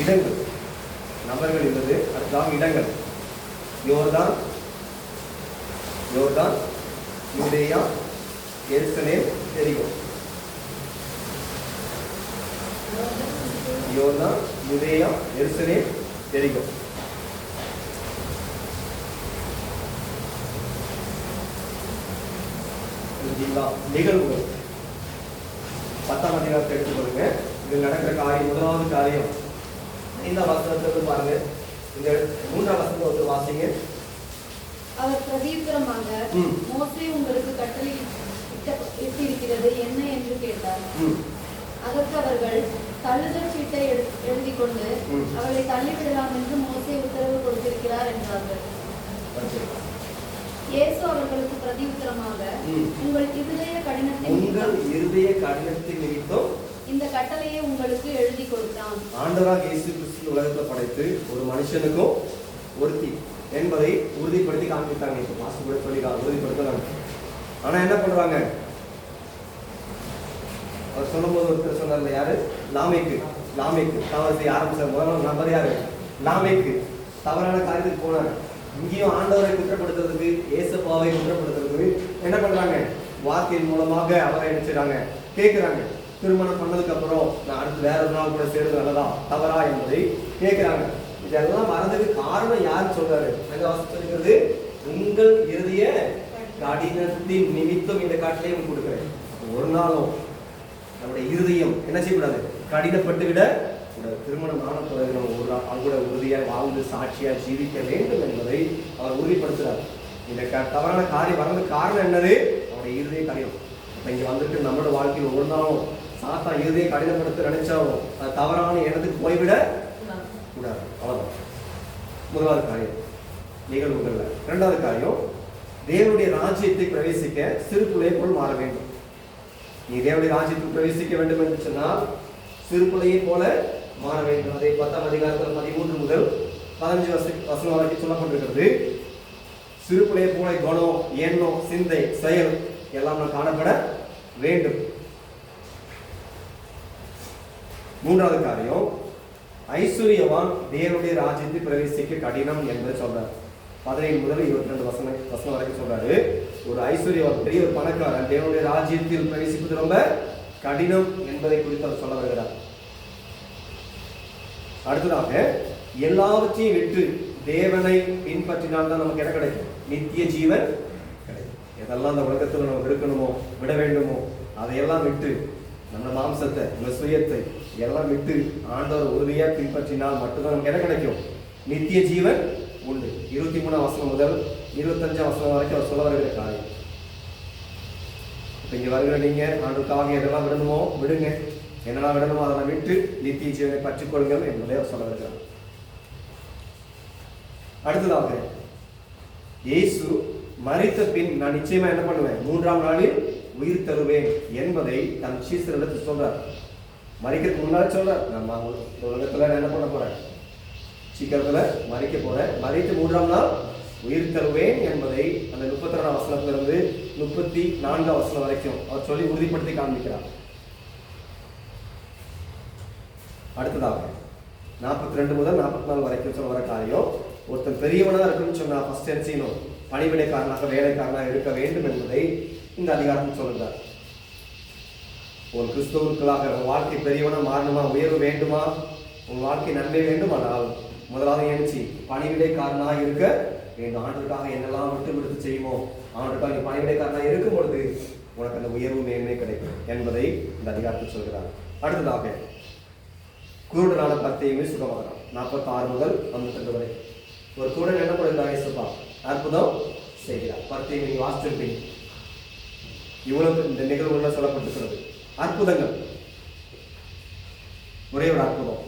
இடங்கள், நபர்கள் என்பது அதுதான் இடங்கள். யோர்தான், யூதேயா, எருசலேம், எரிகோ. யோர்தான், யூதேயா, எருசலேம், எரிகோ. நிகழ்வுகள் 10ஆம் அதிகாரத்தை எடுத்துக்கொள்ளுங்க. இதில் நடக்கிற காரியம், முதலாவது காரியம் இந்த வசனத்தை பாருங்க. இந்த 3ஆம் வசனத்தை ஒரு வாசிங்க. அவர் பிரதியுத்தரமாக, மோசே உங்களுக்கு கட்டளை இட்டிருக்கிறது என்ன என்று கேட்டார். அதற்கு அவர்கள், தள்ளுதல் சீட்டை எழுதி கொண்டு அவளை தள்ளிவிடலாம் என்று மோசே உத்தரவு கொடுத்திருக்கிறார் என்றார்கள். இயேசு அவர்களுக்கு பிரதியுத்தரமாக, உங்கள் இருதய கடினத்தின் நிமித்தம் இந்த கட்டளையை உங்களுக்கு எழுதி கொடுத்தான். ஆண்டவராக இயேசு கிறிஸ்து உலகத்தில் படைத்து ஒரு மனுஷனுக்கும் ஒருத்தி என்பதை உறுதிப்படுத்தி காண்பித்தாங்க. மாசு கூட சொல்லிக்கலாம், உறுதிப்படுத்தலாம். ஆனா என்ன பண்றாங்க? அவர் சொல்லும்போது ஒருத்தர் சொன்னார்ல, யாரு? லாமேக்கு தவறு செய்ய ஆரம்பிச்ச முதல்ல நம்பர் யாரு? லாமேக்கு தவறான காரியத்துக்கு போனார். இங்கேயும் ஆண்டவரை குற்றப்படுத்துறதுக்கு, ஏசப்பாவை குற்றப்படுத்துறதுக்கு என்ன பண்றாங்க? வார்த்தையின் மூலமாக அவரை என்ன செய்றாங்க? கேட்கிறாங்க. திருமணம் பண்ணதுக்கு அப்புறம் நான் அடுத்து வேற ஒரு நாள் கூட சேர்ந்து நல்லதா தவறா என்பதை கேட்கிறாங்க. இதெல்லாம் வரதுக்கு காரணம் யாருன்னு சொல்றாரு? அங்க வாசிச்சிருக்கிறது, உங்கள் இறுதிய கடினத்தின் நிமித்தம் இந்த காட்டிலே உங்களுக்கு கொடுக்கிறேன். ஒரு நாளும் நம்முடைய இருதயம் என்ன செய்யக்கூடாது? கடினப்பட்டு விட கூடாது. திருமணம் ஆன பிறகு நம்ம ஒரு நாள் கூட உறுதியாக வாழ்ந்து சாட்சியா ஜீவிக்க வேண்டும் என்பதை அவர் உறுதிப்படுத்துறார். இந்த தவறான காரியம் வர்றதுக்கு காரணம் என்னது? அவருடைய இருதய கடினம். இப்ப இங்க வந்துட்டு நம்மளோட வாழ்க்கையில் ஒரு நாளும் சாத்தா இருதய கடினப்படுத்த நினைச்சாலும் அது தவறான எண்ணத்துக்கு போய்விட கூடாது. அவ்வளவுதான் முதலாவது காரியம் நிகழ்வுகள்ல. இரண்டாவது காரியம், தேவனுடைய ராஜ்யத்தை பிரவேசிக்க சிறு பிள்ளை போல் மாற வேண்டும். நீ தேவனுடைய ராஜ்யத்தில் பிரவேசிக்க வேண்டும் என்று சொன்னால் சிறு பிள்ளையை போல மாற வேண்டும். அதை 10ஆம் அதிகாரத்தில் 13 முதல் 15 வசனம் வரைக்கும் சொல்லப்பட்டிருக்கிறது. சிறு பிள்ளையை போல குணம், எண்ணம், சிந்தை, செயல் எல்லாம் நாம் காணப்பட வேண்டும். மூன்றாவது காரியம், ஐஸ்வர்யவான் தேவனுடைய ராஜ்யத்தை பிரவேசிக்க கடினம் என்று சொல்றார். 17 முதல் 22 வசனம் வரைக்கும் சொல்றாரு. ஒரு ஐஸ்வர்யவான், பெரிய ஒரு பணக்காரன் தேவனுடைய ராஜ்யத்தில் பிரவேசிப்பது ரொம்ப கடினம் என்பதை குறித்து அவர் சொல்ல வருகிறார். அடுத்ததாக, எல்லாவற்றையும் விட்டு தேவனை பின்பற்றினால்தான் நமக்கு என்ன கிடைக்கும்? நித்திய ஜீவன் கிடைக்கும். எதெல்லாம் அந்த உலகத்தில் நம்ம விடுக்கணுமோ, விட வேண்டுமோ, அதையெல்லாம் விட்டு நம்ம மாம்சத்தை, நம்ம சுயத்தை எல்லாம் விட்டு ஆண்டவர் உறுதியாக பின்பற்றினால் மட்டும்தான் நமக்கு என்ன கிடைக்கும்? நித்திய ஜீவன் உண்டு. 23ஆம் வசனம் முதல் 25ஆம் வசனம் வரைக்கும் அவர் சொல்ல வருகிற காரியம். இப்ப இங்க வருகிற நீங்க ஆண்டுக்காக எதெல்லாம் விடணுமோ விடுங்க, என்னெல்லாம் விடணுமோ அதெல்லாம் விட்டு நித்திய ஜீவனை பற்றிக் கொள்ளுங்கள் என்பதை அவர் சொல்ல வருகிறார். அடுத்ததாக, இயேசு மரித்த பின் நான் நிச்சயமா என்ன பண்ணுவேன்? 3ஆம் நாளில் உயிர் தருவேன் என்பதை தன் சீசரிடத்தில் சொல்றார். மரிக்கிறதுக்கு முன்னாடி சொல்றார், நம்ம உலகத்துல என்ன பண்ண போறேன்? சீக்கிரத்துல மரிக்க போறேன், மரித்து 3ஆம் நாள் உயிர் தருவேன் என்பதை அந்த 32ஆம் வசனத்திலிருந்து 34ஆம் வசனம் வரைக்கும் அவர் சொல்லி உறுதிப்படுத்தி காண்பிக்கிறார். அடுத்ததாக 42 முதல் 44 வரைக்கும் சொல்ல வர காரியம், ஒருத்தன் பெரியவனா இருக்குன்னு சொன்னா ஃபர்ஸ்ட் என்ன செய்யணும்? பணிவிடைக்காரனாக வேலைக்காரனாக இருக்க வேண்டும் என்பதை இந்த அதிகாரத்தில் சொல்லுகிறார். ஒரு கிறிஸ்தவர்களாக உன் வாழ்க்கை பெரியவனா மாறணுமா, உயர்வு வேண்டுமா, உன் வாழ்க்கை நன்மை வேண்டுமானால் முதலாவது நினைச்சு பணிவிடைக்காரனாக இருக்க வேண்டும். ஆண்டுக்காக என்னெல்லாம் விட்டு விடுத்து செய்யுமோ, ஆண்டுக்காக நீ பணிவிடைக்காரனாக இருக்கும் பொழுது உனக்கு அந்த உயர்வு மேன்மை கிடைக்கும் என்பதை இந்த அதிகாரத்தில் சொல்கிறார். அடுத்ததாக, குருடனான பர்த்தேயுமே சுகமாகிறான். 46 முதல் 52 வரை ஒரு குருடன் என்ன பண்ணுறார்? இயேசுப்பா அற்புதம் செய்கிறார். பர்த்தேயுமே நீ வாசிச்சிருப்பீங்க. இவ்வளவு இந்த நிகழ்வுகள் சொல்லப்பட்டிருக்கிறது. அற்புதங்கள், ஒரே ஒரு அற்புதம்.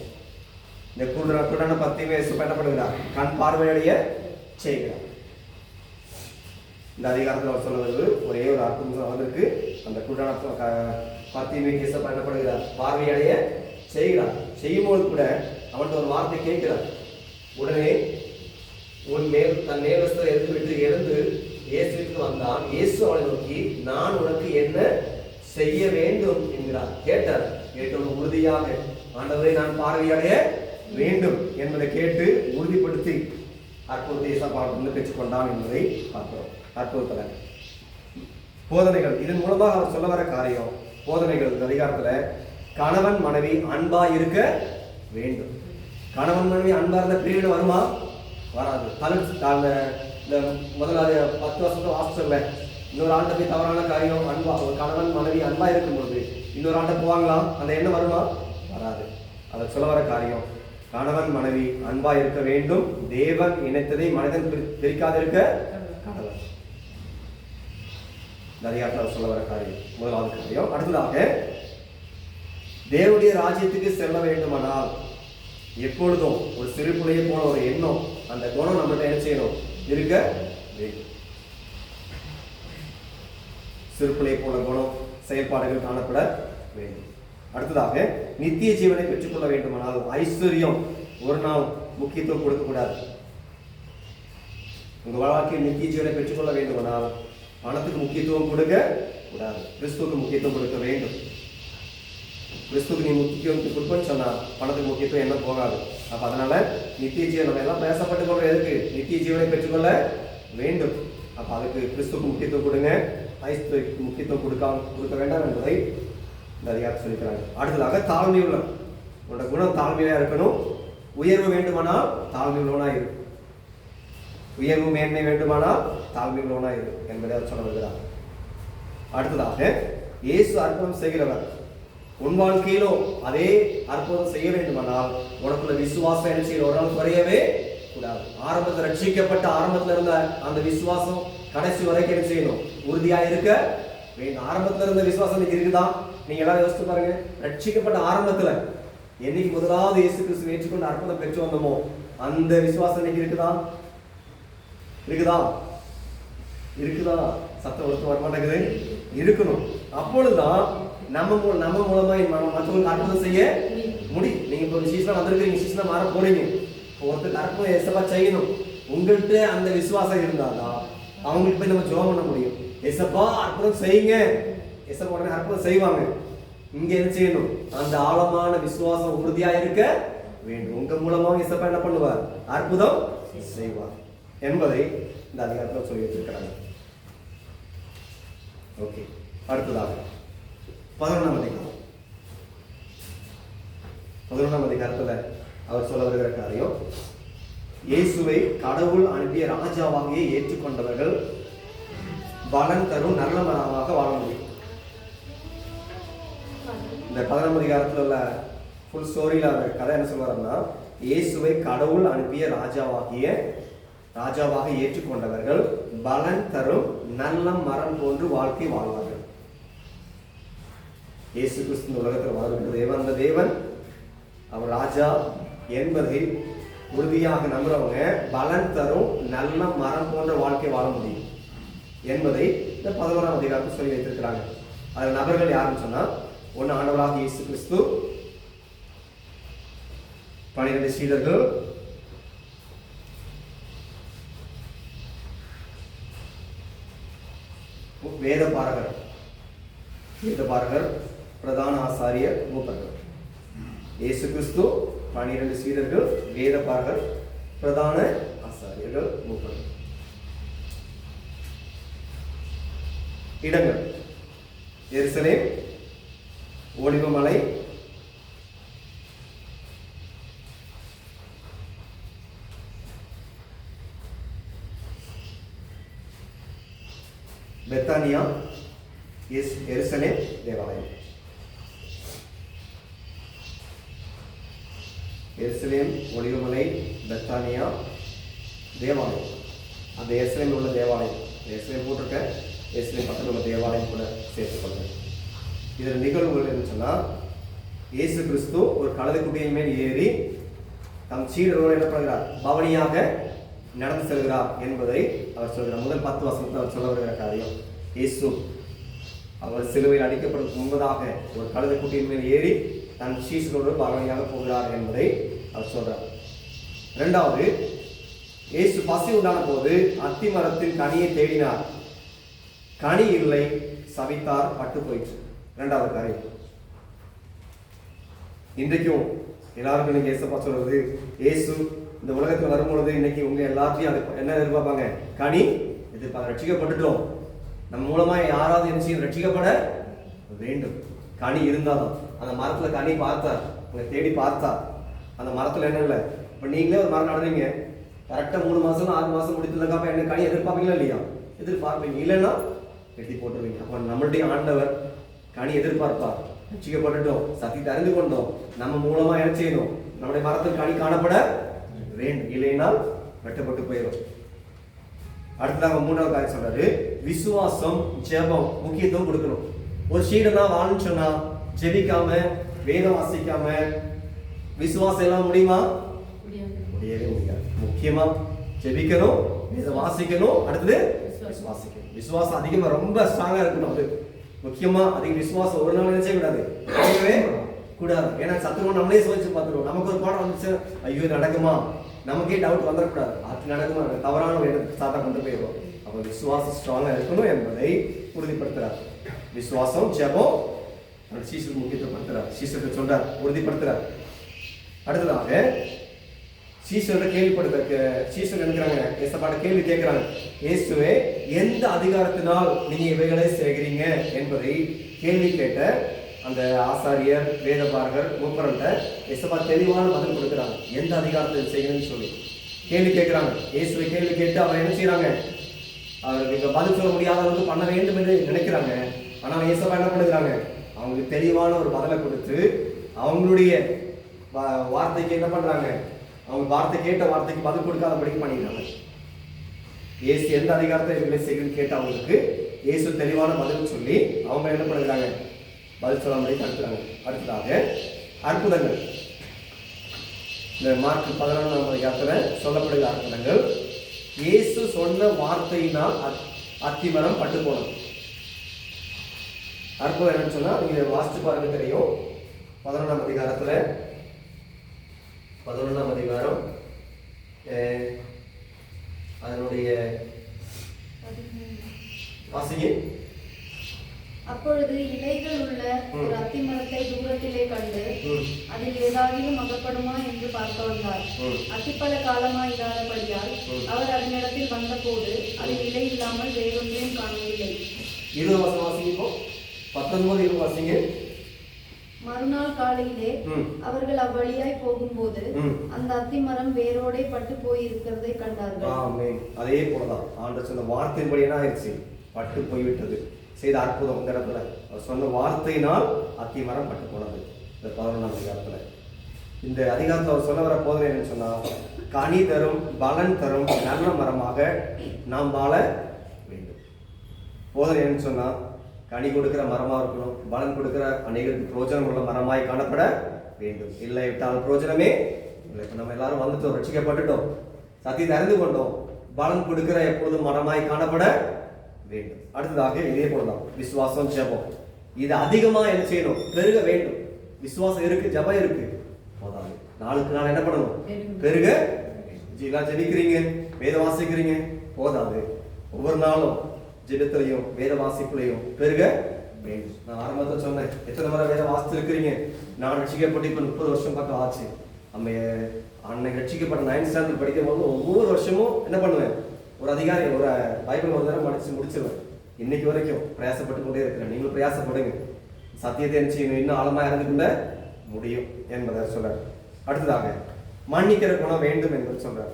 இந்த குருடான பர்த்தேயுமே இயேசுப்பா என்ன பண்ணுகிறார்? கண் பார்வையடைய செய்கிறார். இந்த அதிகாரத்தில் அவர் சொல்லுவது ஒரே ஒரு அற்புதம் அதற்கு அந்த குருடான பர்த்தேயுமே இயேசுப்பா என்ன பண்ணுகிறார்? பார்வையடைய செய்கிறார். செய்யும்போது கூட அவன்கிட்ட ஒரு வார்த்தை கேட்கிறார். உடனே தன் நேரத்தை எடுத்துவிட்டு எழுந்து இயேசுக்கு வந்தான். இயேசு அவனை நோக்கி, நான் உனக்கு என்ன செய்ய வேண்டும் என்கிறார். கேட்டார். கேட்டவன் உறுதியாக, ஆண்டவரை நான் பார்வையடைய வேண்டும் என்பதை கேட்டு உறுதிப்படுத்தி அற்புதத்தை இயேசுவிலிருந்து பெற்றுக்கொண்டான் என்பதை பார்க்கிறோம். அற்புதத்துல போதனைகள், இதன் மூலமாக அவர் சொல்ல வர காரியம் போதனைகள். இந்த அதிகாரத்துல கணவன் மனைவி அன்பா இருக்க வேண்டும். கணவன் மனைவி அன்பா இருந்த பீரியட் வருமா? வராது. இந்த முதலாவது 10 வருஷத்துல வாசிச்சல இன்னொரு ஆண்ட போய் தவறான காரியம் அன்பா, ஒரு கணவன் மனைவி அன்பா இருக்கும்போது இன்னொரு ஆண்ட போவாங்களா? அந்த எண்ணம் வருமா? வராது. அதை சொல்ல வர காரியம் கணவன் மனைவி அன்பா இருக்க வேண்டும். தேவன் இணைத்ததை மனிதன் பிரிக்காதிருக்க கடவுள். நிறைய சொல்ல வர காரியம் முதலாவது காரியம். அடுத்ததாக, தேவனுடைய ராஜ்யத்துக்கு செல்ல வேண்டுமானால் எப்பொழுதும் ஒரு சிறு பிள்ளையை போல ஒரு எண்ணம், அந்த குணம் நம்மகிட்ட என்ன செய்யணும்? இருக்க வேண்டும். சிறு பிள்ளையை போல குணம், செயல்பாடுகள் காணப்பட வேண்டும். அடுத்ததாக, நித்திய ஜீவனை பெற்றுக்கொள்ள வேண்டுமானால் ஐஸ்வர்யம் ஒரு நாள் முக்கியத்துவம் கொடுக்க கூடாது. உங்க வாழ்க்கையில் நித்திய ஜீவனை பெற்றுக்கொள்ள வேண்டுமானால் பணத்துக்கு முக்கியத்துவம் கொடுக்க கூடாது, கிறிஸ்துவுக்கு முக்கியத்துவம் கொடுக்க வேண்டும். கிறிஸ்துவுக்கு நீ முக்கியத்துவம் கொடுப்பேன்னு சொன்னா பணத்துக்கு முக்கியத்துவம் என்ன போகாது. அப்ப அதனால நித்திய ஜீவன் நம்ம எல்லாம் பேசப்பட்டு கொள்ள எதுக்கு? நித்திய ஜீவனை பெற்றுக்கொள்ள வேண்டும். அப்ப அதுக்கு கிறிஸ்துவுக்கு முக்கியத்துவம் கொடுங்க, ஐஸ்வர்யத்துக்கு முக்கியத்துவம் கொடுக்க வேண்டாம் என்பதை இந்த அதிகாரத்தை சொல்லிக்கிறாங்க. அடுத்ததாக தாழ்மை உள்ள, உன்னோட குணம் தாழ்மையா இருக்கணும். உயர்வு வேண்டுமானால் தாழ்மை உள்ளவனா இரு, உயர்வு மேன்மை வேண்டுமானால் தாழ்மை உள்ளவனா இரு என்பதை அவர் சொல்ல வருகிறார். அடுத்ததாக இயேசு அற்புதம் செய்கிறவர், உன் வாழ்க்கையிலோ அதே அற்புதம் செய்ய வேண்டுமானால் உனக்குள்ள விசுவாசம் என்ன செய்யணும்? ஒரு நாள் குறையவே கூடாது. ஆரம்பத்தில் ரட்சிக்கப்பட்ட ஆரம்பத்துல இருந்த அந்த விசுவாசம் கடைசி வரைக்கும் என்ன செய்யணும்? உறுதியா இருக்க வேண்டும். ஆரம்பத்துல இருந்த விசுவாசம் இருக்குதான்? நீங்க எல்லாரும் யோசிச்சு பாருங்க. ரட்சிக்கப்பட்ட ஆரம்பத்துல என்னைக்கு முதலாவது இயேசு கிறிஸ்து ஏற்றுக்கொண்டு அற்புதம் பெற்று வந்தோமோ அந்த விசுவாசம் இன்னைக்கு இருக்குதா? சத்தம் ஒருத்தர் வரமாட்டேங்குது. இருக்கணும். அப்பொழுதுதான் நம்ம மூலமா மற்றவங்களுக்கு அற்புதம் செய்ய முடியும். நீங்க இப்போ சீசனா வந்திருக்கீங்க, சீசனா மாற போறீங்க, ஒருத்தருக்கு அற்புதம் எசப்பா செய்யணும். உங்கள்கிட்ட அந்த விசுவாசம் இருந்தாதான் அவங்களுக்கு போய் நம்ம ஜெபம் பண்ண முடியும். எசப்பா அற்புதம் செய்யுங்க, எசப்பா உடனே அற்புதம் செய்வாங்க. இங்க என்ன செய்யணும்? அந்த ஆழமான விசுவாசம் உறுதியா இருக்க வேண்டும். உங்க மூலமா எசப்பா என்ன பண்ணுவார்? அற்புதம் செய்வார் என்பதை இந்த அதிகாரத்தில் சொல்லி வச்சிருக்கிறாங்க. ஓகே, அடுத்ததாக 11ஆம் அதிகாரத்துல அவர் சொல்ல வருகிற காரியம், இயேசுவை கடவுள் அனுப்பிய ராஜாவாகிய ஏற்றுக்கொண்டவர்கள் பலன் தரும் நல்ல மரமாக வாழ முடியும். இந்த 11ஆம் அதிகாரத்துல உள்ள ஃபுல் ஸ்டோரியில அந்த கதை என்ன சொல்றாருன்னா, இயேசுவை கடவுள் அனுப்பிய ராஜாவாக ஏற்றுக்கொண்டவர்கள் பலன் தரும் நல்ல மரம் போன்று வாழ்க்கை வாழ்வார்கள். இயேசு கிறிஸ்து உலகத்தில் வாழ்கின்ற தேவன், அந்த தேவன் அவர் ராஜா என்பதை உறுதியாக நம்புறவங்க பலன் தரும் நல்ல மரம் போன்ற வாழ்க்கை வாழ முடியும் என்பதை இந்த 11ஆம் அதிகாரத்தில் சொல்லி வைத்திருக்கிறாங்க. அதில் நபர்கள் யாருன்னு சொன்னா, ஒன்று ஆண்டவராக இயேசு கிறிஸ்து, 12 சீடர்கள், வேதபாரகர், பிரதான ஆசாரியர், மூப்பர்கள். இயேசு கிறிஸ்து, 12 சீடர்கள், வேதபாரகர், பிரதான ஆசாரியர்கள், மூப்பர்கள். இடங்கள்: எருசலேம், ஒலிவமலை, பெத்தானியா, எருசலேம் தேவாலயம். எருசலேம், ஒலிவமலை, பெத்தானியா தேவாலயம். அந்த எருசலேம் உள்ள தேவாலயம், எருசலேம் போட்டிருக்க எருசலேம் பக்கத்தில் உள்ள தேவாலயம் கூட சேர்த்துக்கொள்ளுங்க. இதில் நிகழ்வுகள் என்ன சொன்னால், இயேசு கிறிஸ்து ஒரு கழுதை குட்டியின் மேல் ஏறி தம் சீடரோடு என்ன பண்ணுகிறார்? பவனியாக நடந்து செல்கிறார் என்பதை அவர் சொல்கிறார். முதல் 10 வசனத்தில் அவர் சொல்ல வருகிற காரியம், இயேசு அவர் சிலுவையில் அடிக்கப்படுவதற்கு முன்பதாக ஒரு கழுதை குட்டியின் மேல் ஏறி தன் சீசரோடு பவனியாக போகிறார் என்பதை அவர் சொல்றார். இரண்டாவது, இயேசு பசி உண்டான போது அத்தி மரத்தின் கனியை தேடினார், கனி இல்லை, சவித்தார், பட்டு போயிற்று. இரண்டாவது காரியம். இன்றைக்கும் எல்லாருக்கும் இன்னைக்கு ஏசப்பா சொல்றது, இயேசு இந்த உலகத்தில் வரும்பொழுது இன்னைக்கு உங்க எல்லாத்தையும் அது என்ன எதிர்பார்ப்பாங்க? கனி எதிர்பார்க்க. ரட்சிக்கப்பட்டுட்டோம், நம்ம மூலமா யாராவது என்ன செய்யும்? ரட்சிக்கப்பட வேண்டும். கனி இருந்தாலும் அந்த மரத்துல கனி பார்த்தார், உங்களை தேடி பார்த்தார். அந்த மரத்துல என்ன இல்லை? இப்ப நீங்களே ஒரு மரம் நடுறீங்க, கரெக்டா 3 மாசம் 6 மாசம் முடித்ததுக்காக என்ன கனி எதிர்பார்ப்பீங்களா இல்லையா? எதிர்பார்ப்பீங்க. இல்லைன்னா வெட்டி போட்டுருவீங்க. அப்ப நம்மளுடைய ஆண்டவர் கனி எதிர்பார்ப்பார். ரட்சிக்கப்பட்டுட்டோம், சத்தியத்தை அறிந்து கொண்டோம், நம்ம மூலமா என்ன செய்யணும்? நம்முடைய மரத்தில் கனி காணப்பட வேண்டும், இல்லைனால் வெட்டப்பட்டு போயிடும். அடுத்ததாக 3வது காரியம் சொல்றாரு, விசுவாசம், ஜெபம் முக்கியத்துவம் கொடுக்கணும். ஒரு சீடனா வாழணும்னு சொன்னா ஜெபிக்காம வேதம் வாசிக்காம விசுவாசம் எல்லாம் முடியுமா? முடியவே முடியாது. முக்கியமா ஜெபிக்கணும், வேதம் வாசிக்கணும், அடுத்தது விசுவாசிக்கணும். விசுவாசம் அதிகமா ரொம்ப ஸ்ட்ராங்கா இருக்கணும். அது முக்கியமா அதிக விசுவாசம் ஒரு நாள் நினைச்சே கூடாது, கூடாது. ஏன்னா சத்துருவம் நம்மளே சோதிச்சு பார்த்துருவோம். நமக்கு ஒரு பாடம் வந்துச்சு, ஐயோ நடக்குமா, நமக்கே டவுட் வந்துடக்கூடாது. அது நடக்குமா, தவறான சாத்தா கொண்டு போயிடுவோம். அப்ப விசுவாசம் ஸ்ட்ராங்கா இருக்கணும் என்பதை உறுதிப்படுத்துறார். விசுவாசம், ஜெபம், சீசருக்கு முக்கியத்துவப்படுத்துறார். சீசருக்கு சொல்றார், உறுதிப்படுத்துறார். அடுத்ததாக சீசரை கேள்விப்படுத்த சீசர் நினைக்கிறாங்க, ஏசப்பாட்ட கேள்வி கேட்கிறாங்க, இயேசுவே எந்த அதிகாரத்தினால் நீங்க இவைகளை செய்கிறீங்க என்பதை கேள்வி கேட்ட அந்த ஆசாரியர், வேதபாரகர், மூப்பரண்ட ஏசப்பா தெளிவான பதில் கொடுக்குறாங்க. எந்த அதிகாரத்தில் செய்கிறேன்னு சொல்லி கேள்வி கேட்கிறாங்க. இயேசுவை கேள்வி கேட்டு அவர் என்ன செய்யறாங்க, அவருக்கு பதில் சொல்ல முடியாத அளவுக்கு பண்ண வேண்டும் என்று நினைக்கிறாங்க. ஆனால் ஏசப்பா என்ன பண்ணுறாங்க, அவங்களுக்கு தெளிவான ஒரு பதிலை கொடுத்து அவங்களுடைய வார்த்தைக்கு என்ன பண்றாங்க, அவங்க வார்த்தை கேட்ட வார்த்தைக்கு பதில் கொடுக்காதபடி பண்ணிடுறாங்க. இயேசு எந்த அதிகாரத்தை இவங்களை செய்யணும்னு கேட்டு அவங்களுக்கு இயேசு தெளிவான பதில் சொல்லி அவங்க என்ன பண்ணுறாங்க, பதில் சொல்லாமலே தடுக்கிறாங்க. அடுத்ததாக அற்புதங்கள். இந்த மார்க் 11ஆம் அதிகாரத்தில் சொல்லப்படுகிற அற்புதங்கள், இயேசு சொன்ன வார்த்தையினால் அத்திமரம் பட்டு போனது. அற்புதம் என்னன்னு சொன்னா நீங்க வாசிச்சு பாருங்க தெரியும். 11ஆம் அதிகாரத்துல 11ஆம் அதிகாரம் அதனுடைய வாசிங்க. அப்பொழுது இலைகள் உள்ள ஒரு அத்திமரத்தை தூரத்திலே கண்டு அதில் ஏதாகிலும் அகப்படுமா என்று பார்க்க வந்தார். அத்திப்பழ காலமாய் இல்லாதபடியால் அவர் அதனிடத்தில் வந்தபோது அதில் இலை இல்லாமல் வேறொன்றையும் காணவில்லை. 20 வாசிங்க. 19 வாசிங்க. மறுநாள் காலையிலே அவர்கள் அவ்வழியாய் போகும்போது அந்த அத்திமரம் வேரோடே பட்டு போய் இருக்கிறதை கண்டார்கள். ஆமென். அதே போலதான் ஆண்டவர் சொன்ன வார்த்தையின்படி என்ன ஆயிடுச்சு, பட்டு போய்விட்டது. செய்த அற்புதம் இந்த இடத்துல அவர் சொன்ன வார்த்தையினால் அத்திமரம் பட்டு போனது. இந்த 11ஆம் அதிகாரத்துல இந்த அதிகாரத்தில் அவர் சொல்ல வர போதனை என்னன்னு சொன்னா, கனி தரும், பலன் தரும் நல்ல மரமாக நாம் வாழ வேண்டும். போதனை என்னன்னு சொன்னா, கனி கொடுக்கிற மரமாக இருக்கணும், பலன் கொடுக்கிற அநேகருக்கு பிரோஜனம் உள்ள மரமாய் காணப்பட வேண்டும். இல்லை விட்டால் பிரோஜனமே இல்லை. இப்போ நம்ம எல்லாரும் வந்துட்டோம், ரட்சிக்கப்பட்டுட்டோம், சத்தியத்தை அறிந்து கொண்டோம், பலன் கொடுக்கிற எப்பொழுதும் மரமாய் காணப்பட வேண்டும். அடுத்ததாக இதே போலதான் விசுவாசம், ஜெபம். இது அதிகமா என்ன செய்யணும், பெருக வேண்டும். விசுவாசம் இருக்கு, ஜெபம் இருக்கு, போதாது. நாளுக்கு நாள் என்ன பண்ணணும், பெருக. ஜெபிக்கிறீங்க, வேத வாசிக்கிறீங்க, போதாது. ஒவ்வொரு நாளும் ஜெபத்திலையும் வேத வாசிப்புலையும் பெருக வேண்டும். நான் ஆரம்பத்தில் சொன்னேன், எத்தனை முறை வேத வாசிச்சிருக்கிறீங்க. நான் ரட்சிக்கப்பட்டு இப்போ 30 வருஷம் பக்கம் ஆச்சு. நம்ம அன்னைக்கு ரட்சிக்கப்பட்ட 9th ஸ்டாண்டர்ட் படிக்கும் போது ஒவ்வொரு வருஷமும் என்ன பண்ணுவேன், ஒரு அதிகாரி ஒரு பைபிள் ஒரு தடவை முடிச்சிருவேன். இன்னைக்கு வரைக்கும் பிரயாசப்பட்டு கொண்டே இருக்கிறேன். நீங்களும் பிரயாசப்படுங்க, சத்தியத்தை என்ன செய்யணும், இன்னும் ஆழமா இறந்துக்குள்ள முடியும் என்பதை சொல்றார். அடுத்ததாக மன்னிக்கிற குணம் வேண்டும் என்பது சொல்றார்.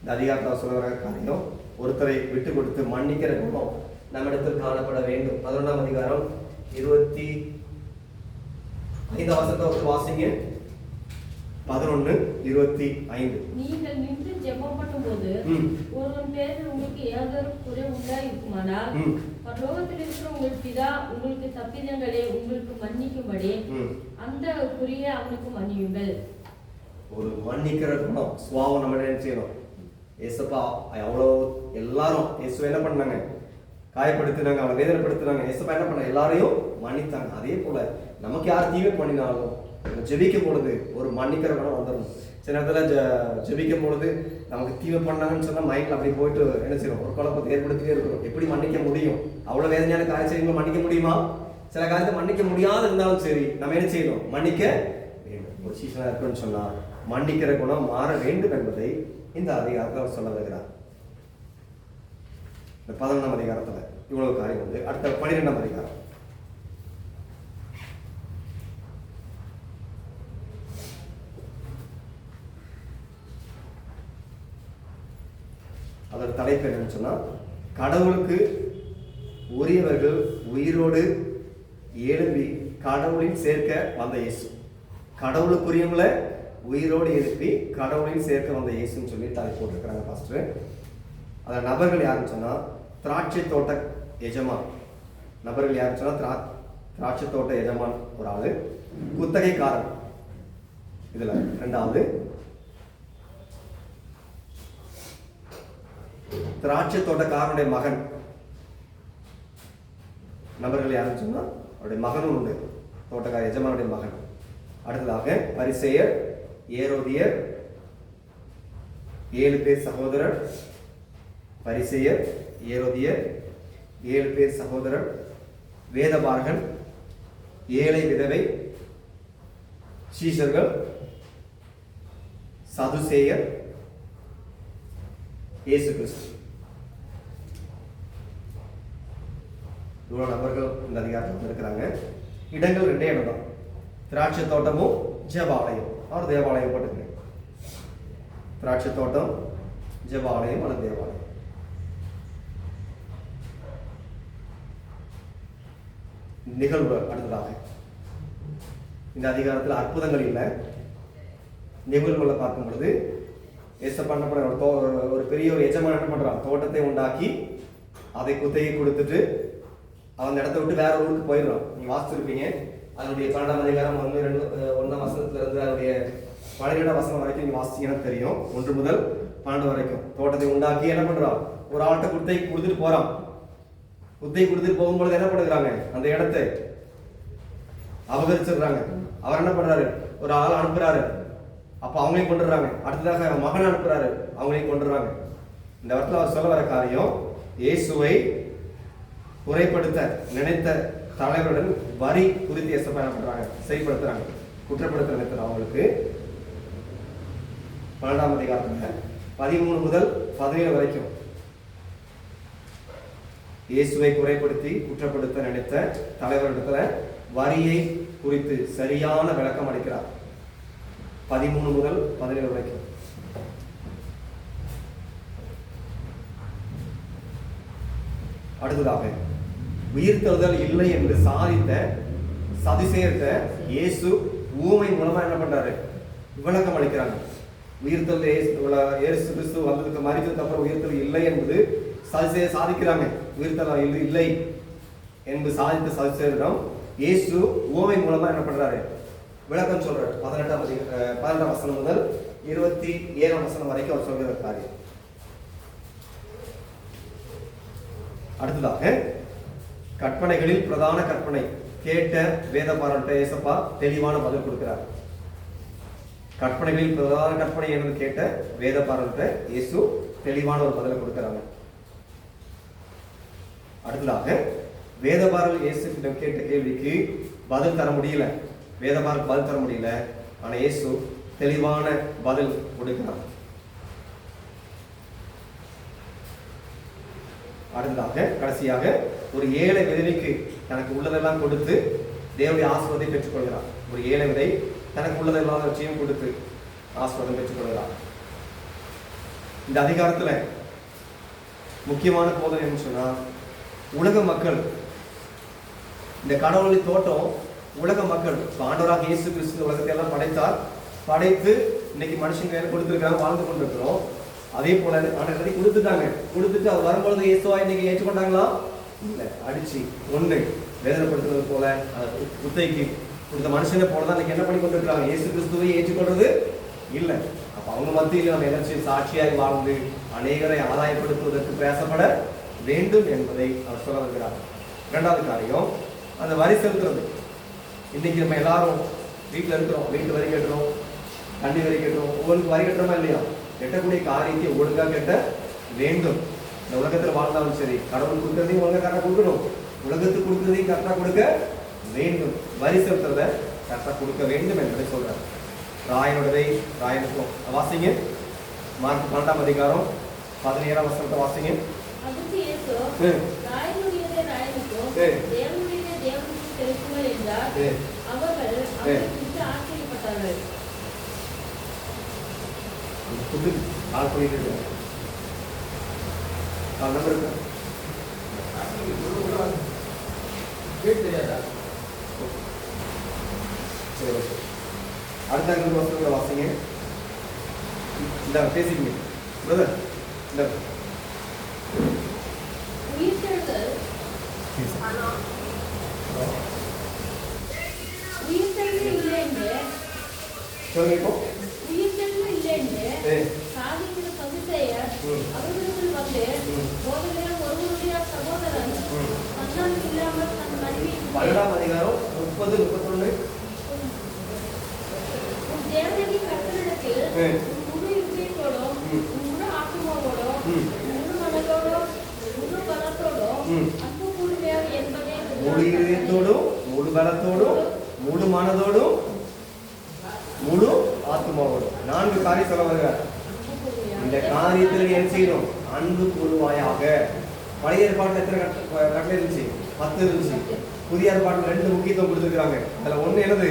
இந்த அதிகாரத்தில் சொல்ற காரியம், ஒருத்தரை விட்டு கொடுத்து மன்னிக்கிற குணம் நம்மிடத்தில் காணப்பட வேண்டும். 11ஆம் அதிகாரம் 25 வசனத்தை ஒரு வாசிங்க. 11:25. நீங்கள் நின்று ஜெபம் பண்ணும்போது ஒருவன் பேரில் உங்களுக்கு ஏதொரு குறை உண்டாயிருக்குமானால் பரலோகத்தில் இருக்கிற உங்கள் பிதா உங்களுக்கு தப்பிதங்களை உங்களுக்கு மன்னிக்கும்படி அந்த குறியை அவனுக்கு மன்னியுங்கள். ஒரு மன்னிக்கிற குணம் சுவாவம் நம்ம என்ன செய்யணும். ஏசப்பா அவ்வளோ எல்லாரும் இயேசு என்ன பண்ணாங்க, காயப்படுத்தினாங்க, அவனை வேதனைப்படுத்தினாங்க. ஏசப்பா என்ன பண்ண, எல்லாரையும் மன்னித்தாங்க. அதே போல நமக்கு யார் தீமை பண்ணினாலும் ஜெபிக்கும் பொழுது ஒரு மன்னிக்கிற குணம் வந்துடணும். சில நேரத்தில் ஜெபிக்கும் பொழுது நமக்கு தீமை பண்ணாங்கன்னு சொன்னால் மைண்டில் அப்படி போயிட்டு என்ன செய்யணும், ஒரு குழப்பத்தை ஏற்படுத்திட்டே இருக்கணும். எப்படி மன்னிக்க முடியும், அவ்வளோ வேதனையான காரியம் செய்யும்போது மன்னிக்க முடியுமா? சில காரியத்தை மன்னிக்க முடியாது இருந்தாலும் சரி நம்ம என்ன செய்யணும், மன்னிக்க வேண்டும். ஒரு சீசனாக இருக்குன்னு சொன்னால் மன்னிக்கிற குணம் மாற வேண்டும் என்பதை இந்த அதிகாரத்தில் அவர் சொல்ல வருகிறார். இந்த 11ஆம் அதிகாரத்தில் இவ்வளவு காரியம் உண்டு. அடுத்த 12ஆம் அதிகாரம். அதோட தலைப்பு என்னன்னு சொன்னா, கடவுளுக்கு உரியவர்கள் உயிரோடு எழுப்பி கடவுளின் சேர்க்க வந்த இயேசு. கடவுளுக்குரியவங்களை உயிரோடு எழுப்பி கடவுளின் சேர்க்க வந்த இயேசுன்னு சொல்லி தலை போட்டிருக்கிறாங்க பாஸ்டர். அதில் நபர்கள் யாருன்னு சொன்னா, திராட்சை தோட்ட எஜமான். நபர்கள் யாருன்னு சொன்னா, திராட்சை தோட்ட எஜமான் ஒரு ஆளு, குத்தகைக்காரன் இதுல 2வது, திராட்சை தோட்டக்காரனுடைய மகன். நபர்கள் யாருன்னு சொன்னா அவருடைய மகனும் உண்டு, தோட்டக்கார எஜமானுடைய மகன். அடுத்ததாக பரிசேயர், ஏரோதியர், 7 பேர் சகோதரர், பரிசேயர், ஏரோதியர், 7 பேர் சகோதரர், வேதபாரகன், ஏழை விதவை, சீஷர்கள், சதுசேயர், இயேசு கிறிஸ்து. இவ்வளவு நபர்கள் இந்த அதிகாரத்தில் இருக்கிறாங்க. இடங்கள் 2 இடம் தான். திராட்சை தோட்டமும் ஜெபாலயம். அவர் தேவாலயம் போட்டுக்கிறேன். திராட்சை தோட்டம், ஜெபாலயம் அல்லது தேவாலயம். நிகழ்வு அடுத்ததாக இந்த அதிகாரத்தில் அற்புதங்கள் இல்லை. நிகழ்வுகளை பார்க்கும் பொழுது பண்ண ஒரு பெரிய ஒரு எஜமான் என்ன பண்றான், தோட்டத்தை உண்டாக்கி அதை குத்தகை கொடுத்துட்டு அவன் இடத்த விட்டு வேற ஊருக்கு போயிடுறான். நீங்க வாசிச்சிருப்பீங்க. அதனுடைய 12ஆம் அதிகாரம் 1 வசனத்துல இருந்து அதனுடைய 12ஆம் வசனம் வரைக்கும் நீங்க வாசிச்சீங்கன்னா தெரியும். 1 முதல் 12 வரைக்கும் தோட்டத்தை உண்டாக்கி என்ன பண்றான், ஒரு ஆட்டை குத்தகை கொடுத்துட்டு போறான். குத்தகை கொடுத்துட்டு போகும்பொழுது என்ன பண்ணுறாங்க, அந்த இடத்தை அபகரிச்சிடுறாங்க. அவர் என்ன பண்றாரு, ஒரு ஆள் அனுப்புறாரு. அப்ப அவங்களையும் கொண்டுறாங்க. அடுத்ததாக மகன் அனுப்புறாரு, அவங்களையும் கொண்டுறாங்க. இந்த இடத்துல அவர் சொல்ல வர காரியம், இயேசுவை குறைப்படுத்த நினைத்த தலைவருடன் வரி குறித்து என்ன பண்றாங்க, செயல்படுத்துறாங்க, குற்றப்படுத்த நினைத்த அவங்களுக்கு 12ஆம் அதிகாரத்துல 13 முதல் 17 வரைக்கும் இயேசுவை குறைப்படுத்தி குற்றப்படுத்த நினைத்த தலைவரிடத்துல வரியை குறித்து சரியான விளக்கம் அளிக்கிறார். 13 முதல் 17 வரைக்கும். அடுத்ததாக உயிர்த்தெழுதல் இல்லை என்று சாதித்த சதுசேயர்கிட்ட இயேசு ஊமை மூலமா என்ன பண்றாரு, விளக்கம் அளிக்கிறாங்க. உயிர்த்தெழுதல் இயேசு கிறிஸ்து வந்ததுக்கு மரித்ததுக்கு அப்புறம் உயிர்த்தெழுதல் இல்லை என்பது சதுசேயர் சாதிக்கிறாங்க. உயிர்த்தெழுதல் இல்லை என்று சாதித்த சதுசேயரிடம் இயேசு ஊமை மூலமா என்ன பண்றாரு, விளக்கம் சொல்றாரு. 18ஆம் வசனம் முதல் 27ஆம் வசனம் வரைக்கும் அவர் சொல்கிற காரியம். அடுத்ததாக கற்பனைகளில் பிரதான கற்பனை கேட்ட வேதபாரர்கிட்ட ஏசப்பா தெளிவான பதில் கொடுக்கிறார். கற்பனைகளில் பிரதான கற்பனை என்று கேட்ட வேதபாரர்கிட்ட இயேசு தெளிவான ஒரு பதிலை கொடுக்கிறாங்க. அடுத்ததாக வேதபாரர் இயேசு கேட்ட கேள்விக்கு பதில் தர முடியல. வேதபாரர் பதில் தர முடியல. ஆனா இயேசு தெளிவான பதில் கொடுக்கிறார். அடுத்ததாக கடைசியாக ஒரு ஏழை விதவைக்கு தனக்கு உள்ளதெல்லாம் கொடுத்து தேவனுடைய ஆசீர்வாதத்தை பெற்றுக்கொள்கிறார். ஒரு ஏழை விதை தனக்கு உள்ளதெல்லாம் வச்சியும் கொடுத்து ஆசீர்வாதம் பெற்றுக்கொள்கிறார். இந்த அதிகாரத்துல முக்கியமான போதனை என்ன சொன்னா, உலக மக்கள் இந்த கடவுளின் தோட்டம் உலக மக்கள் ஆண்டவராக இயேசு கிறிஸ்து உலகத்தை எல்லாம் படைத்தார். படைத்து இன்னைக்கு மனுஷங்க கையில கொடுத்துருக்காங்க, வாழ்ந்து கொண்டிருக்கிறோம். அதே போல ஆண்டவரை கொடுத்துட்டாங்க. கொடுத்துட்டு அது வரும்பொழுது இயேசுவா இன்னைக்கு ஏற்றுக்கொண்டாங்களா? இல்லை, அடிச்சு ஒண்ணு வேதனைப்படுத்துறது போல குத்தைக்கு கொடுத்த மனுஷனை போலதான் இன்னைக்கு என்ன பண்ணி கொண்டிருக்காங்க, இயேசு கிறிஸ்துவை ஏற்றுக்கொள்றது இல்லை. அப்ப அவங்க மத்தியில் நம்ம எதாச்சும் சாட்சியாய் வாழ்ந்து அநேகரை ஆதாயப்படுத்துவதற்கு பேசப்பட வேண்டும் என்பதை அவர் சொல்ல வருகிறார். 2வது காரியம் அந்த வரி செலுத்துறது. இன்னைக்கு நம்ம எல்லாரும் வீட்டில் இருக்கிறோம், வீட்டு வரி கட்டுறோம், தண்ணி வரி கட்டுறோம். ஒவ்வொருக்கு வரி கட்டுறோமா இல்லையா? கட்டக்கூடிய காரியத்தை ஒழுங்கா கட்ட வேண்டும். இந்த உலகத்தில் வாழ்ந்தாலும் சரி, கடவுள் கொடுக்கறதையும் ஒழுங்கா கரெக்டாக கொடுக்கணும், உலகத்துக்கு கொடுக்கறதையும் கரெக்டாக கொடுக்க வேண்டும். வரி செலுத்துறத கரெக்டாக கொடுக்க வேண்டும் என்பதை சொல்றார். ராயனுடைய ராயனுக்கும் வாசிங்க. மார்க் 12ஆம் அதிகாரம் 17ஆம் வசனத்தை வாசிங்க. அதுக்கு இயேசு ராயனுடையதை ராயனுக்கும் தேவனுடையதை தேவனுக்கும் செலுத்துங்கள் என்றார். அவர்கள் அவருக்கு ஆச்சரியப்பட்டார்கள். புது ஆள் பண்ணிட்டு நம்பர் இருக்கா? அடுத்த வருஷத்துல வாசிங்க. இந்த பேசிக்கங்க பிரதர். இந்த உயிர்த்தெழுதல் இல்லை என்று சொல்லுங்க. இப்போ உயிர்த்தெழுதல் இல்லை என்று சாதிக்கிற சதுசேயர் அவர்களுக்குள் வந்து போதகர் ஒருவருடைய சகோதரன் சந்தானம் இல்லாமல் தன் மனைவி 12ஆம் அதிகாரம் 30, 31 தேவனடி கர்த்தரிடத்தில் முழு இருதயத்தோடும் முழு ஆத்துமாவோடும் முழு மனதோடும் அன்பு கூறுமையாக என்பதே முழு இதயத்தோடும் முழு பலத்தோடும் முழு மனதோடும் முழு ஆத்மாவோடும் 4 காரியம் சொல்ல வருகிறார். இந்த காரியத்தில் நீ என்ன செய்யணும்? அன்பு கூறுவாயாக. பழைய ஏற்பாட்டில் எத்தனை கட்டளை இருந்துச்சு? 10 இருந்துச்சு. புதிய ஏற்பாட்டில் 2 முக்கியத்துவம் கொடுத்துருக்காங்க. அதுல ஒண்ணு என்னது?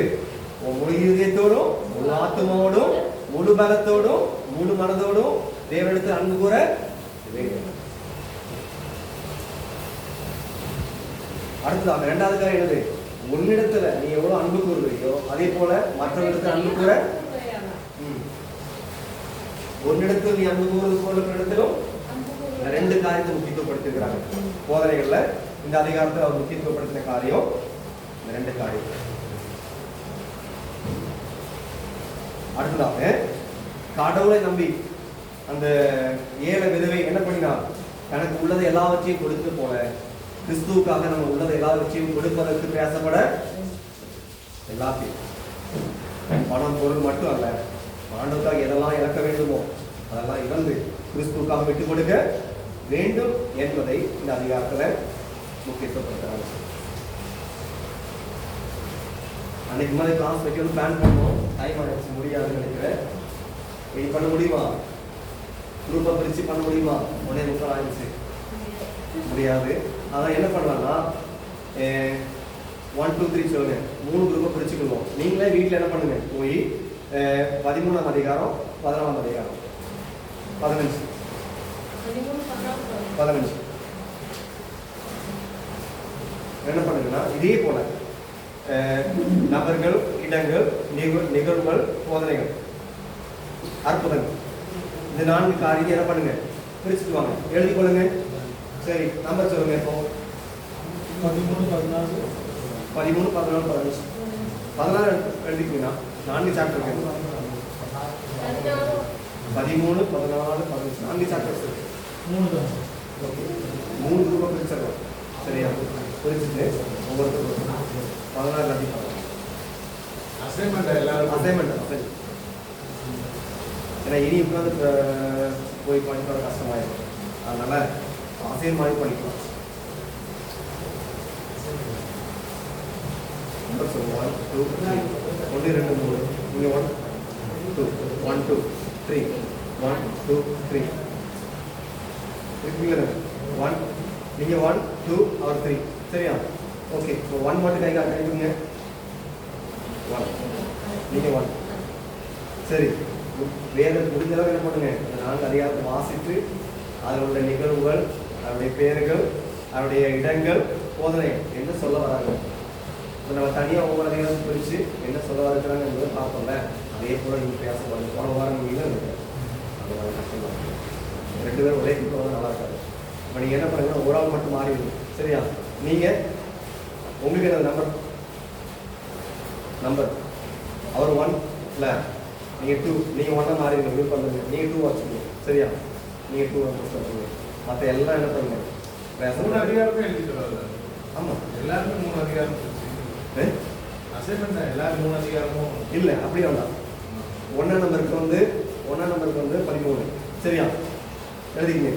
முழு இதயத்தோடும் முழு ஆத்மாவோடும் முழு பலத்தோடும் முழு மனதோடும் தேவனிடத்தில் அன்பு கூற வேண்டும். அடுத்ததாக 2வது காரியம் என்னது? உன்னிடத்துல நீ எவ்வளவு அன்பு கூறுவீங்களோ அதே போல மற்றவர்களுக்கு அன்பு கூற. உன்னிடத்தில் நீ அன்பு கூறுவது போல இடத்திலும் 2 காரியத்தை முக்கியத்துவப்படுத்திருக்கிறாங்க. போதனைகள்ல இந்த அதிகாரத்தை அவர் முக்கியத்துவப்படுத்தின காரியம் இந்த 2 காரியம். அடுத்ததாக கடவுளை நம்பி அந்த ஏழை விதவை என்ன பண்ணினார்? தனக்கு உள்ளதை எல்லாவற்றையும் கொடுத்து போல கிறிஸ்துவுக்காக நம்ம உள்ளதை எல்லாவற்றையும் கொடுப்பதற்கு பேசப்பட எல்லாத்தையும் பணம் பொருள் மட்டும் அல்ல, ஆண்டவருக்காக எதெல்லாம் இழக்க வேண்டுமோ அதெல்லாம் இழந்து கிறிஸ்துவுக்காக விட்டுக் கொடுக்க வேண்டும் என்பதை இந்த அதிகாரத்துல முக்கியத்துவப்படுத்துறாங்க. அன்னைக்கு மாதிரி கிளாஸ் வைக்கணும் பிளான் பண்ணோம். டைம் ஆயிடுச்சு, முடியாதுன்னு நினைக்கிறேன். இது பண்ண முடியுமா? குரூப்பை பிரிச்சு பண்ண முடியுமா? 1:30 ஆயிடுச்சு, முடியாது. அதான் என்ன பண்ணலாம்னா 1 2 3 சொல்லுங்க. 3 குரூப்பை பிரிச்சுக்கணும். நீங்களே வீட்டில் என்ன பண்ணுங்க, போய் 13ஆம் அதிகாரம் 14ஆம் அதிகாரம் 15 என்ன பண்ணுங்கன்னா இதே போல நபர்கள், இடங்கள், நிகழ்வுகள், போதனைகள், அற்புதங்கள், இந்த 4 காரியம் என்ன பண்ணுங்க, பிரிச்சுட்டு வாங்க, எழுதி கொள்ளுங்க. சரி, நம்பர் சொல்லுங்க. இப்போ 13, 14, 13, 14, 15, 16 எழுதிக்கீங்கன்னா 4 சாப்டர் இருக்கு. 13, 14, 15 4 சாப்டர்ஸ் இருக்கு. 3 தான். ஓகே, 3 குரூப்பா பிரிச்சிடலாம். சரியா? பிரிச்சுட்டு ஒவ்வொருத்தரும் 16 எல்லாத்தையும் பண்ணலாம். அசைன்மெண்ட் எல்லாரும் அசைன்மெண்ட் சரி. ஏன்னா இனி உட்காந்து போய் பண்ணிட்டு வர கஷ்டமாயிடும். அதனால அசைன் மாதிரி பண்ணிக்கலாம். நம்பர் சொல்லுங்க. 1 2 3 1 2 3 நீங்க 1 2 1 2 3 1 2 3 இருக்கீங்களா? 1 நீங்க 1 2 ஆர் 3 சரியா? ஓகே, இப்போ 1 மட்டும் கைக்குங்க. 1 நீங்க 1 சரி. வேதம் முடிஞ்ச அளவு என்ன பண்ணுங்க, இந்த 4 அதிகாரத்தை வாசித்து அதில் உள்ள நிகழ்வுகள், அவருடைய பேர்கள், அவருடைய இடங்கள், போதனை என்ன சொல்ல வராங்க, இப்போ நம்ம தனியாக ஒவ்வொரு அதிகாரம் பிரித்து என்ன சொல்ல வராங்க என்பதை பார்ப்போம்ல. அதே போல் நீங்கள் பேச பாருங்க. போன வாரம் நீங்கள் இருக்கு அதனால கஷ்டமாக 2 பேரும் ஒரே குரூப்பில் வந்து நல்லா இருக்காது. இப்போ நீங்கள் என்ன பண்ணுங்கன்னா ஒரு ஆள் மட்டும் மாறிடுங்க. சரியா? நீங்கள் உங்களுக்கு என்ன நம்பர் அவர் 1 இல்லை, நீங்கள் 2, நீங்கள் 1 மாறிடுங்க. விருப்பம் பண்ணுங்க. நீங்கள் 2 வச்சுக்கோங்க. சரியா? நீங்கள் 2 பண்ணுங்க. மற்ற எல்லாம் என்ன பண்ணுங்க, 3 அதிகாரமே எழுதிட்டு வரல. ஆமாம், எல்லாருமே 3 அதிகாரம் அசைன்மெண்ட் எல்லாரும் 3 அதிகாரமும் இல்லை அப்படி வேண்டாம். 1ஆம் நம்பருக்கு வந்து 13. சரியா? எழுதிக்கங்க.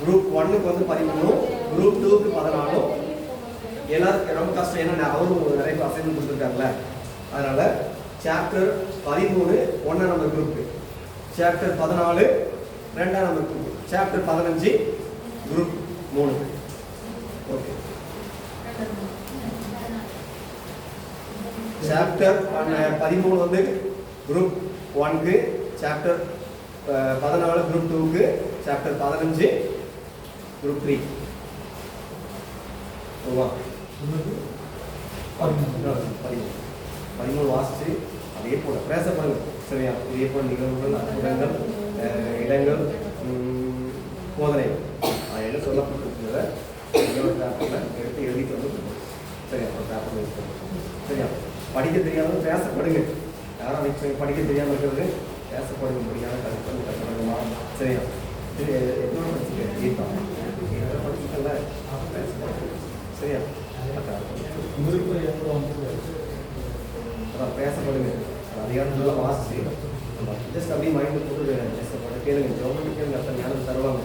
குரூப் 1க்கு வந்து 13, குரூப் 2க்கு 14. எல்லாருக்கும் ரொம்ப கஷ்டம். ஏன்னா அவரும் நிறைய அசைன்மெண்ட் கொடுத்துருக்காங்கல்ல. அதனால சாப்டர் 13 1ஆம் நம்பர் குரூப்பு, சாப்டர் 14 2ஆம் number group, chapter 15 group 3. Okay, chapter 13 வந்து குரூப் 1க்கு, சாப்டர் 14 குரூப் 2க்கு, சாப்டர் 15 குரூப் 3. ஓகேவா? 13 வாசிச்சு அதே போல பேசப்படுங்க. சரியா? இதே போல நிகழ்வுகள், அற்புதங்கள், இடங்கள், போதனைகள் என்ன சொல்லப்பட்டிருக்கிறத பேப்பரில் எடுத்து எழுதிட்டு வந்து சரியா? பேப்பரில் எடுத்து சரியா? படிக்க தெரியாதவங்க பேசப்படுங்க. யாரும் நிச்சயம் படிக்க தெரியாமல் இருக்கிறது பேசப்படுங்க. முடியாத கருத்து கற்றுக்கணுமா? சரியா? இது எத்தனை படிச்சுக்க தீர்ப்பாங்க படிச்சுக்கல பேசப்படுங்க. சரியா? அதான் பேசப்படுங்க. அதிகாரத்துல வாசிச்சு ஜஸ்ட் அப்படியே மைண்ட் போட்டு ஜஸ்ட் கேளுங்க. ஜோமெண்ட் கேளுங்க. அத்தனை ஞானம் தருவாங்க.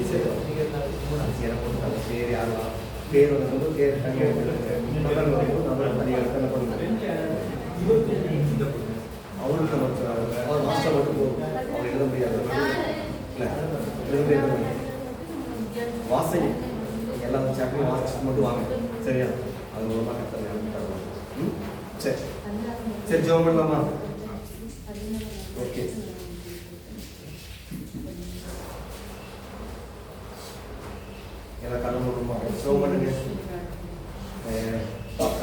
ஈஸியாக போட்டு யாரெல்லாம் பேர் வந்து பேர் தனியாக நபர் வரும்போது நபர் அதிகாரத்தை என்ன பண்ணுங்க அவருக்கு நம்ம அவர் மாஸ்டர் மட்டும் போகும் அவர் எழுத முடியாது இல்லை எழுத வாசனை எல்லா சாப்பிட்டையும் வாசிச்சுட்டு மட்டும் வாங்க சரியா அது மூலமாக கற்றுங்க ம் சரி சரி ஜெபம் பண்ணலாமா ஓகே எல்லாம் கண்ணு மூலமா ஜெபம் பண்ணுங்க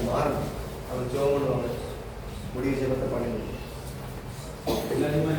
மாறணும் அவர் ஜெபம் பண்ணுவாங்க முடிவு ஜெபத்தை பண்ணுங்க எல்லாருமே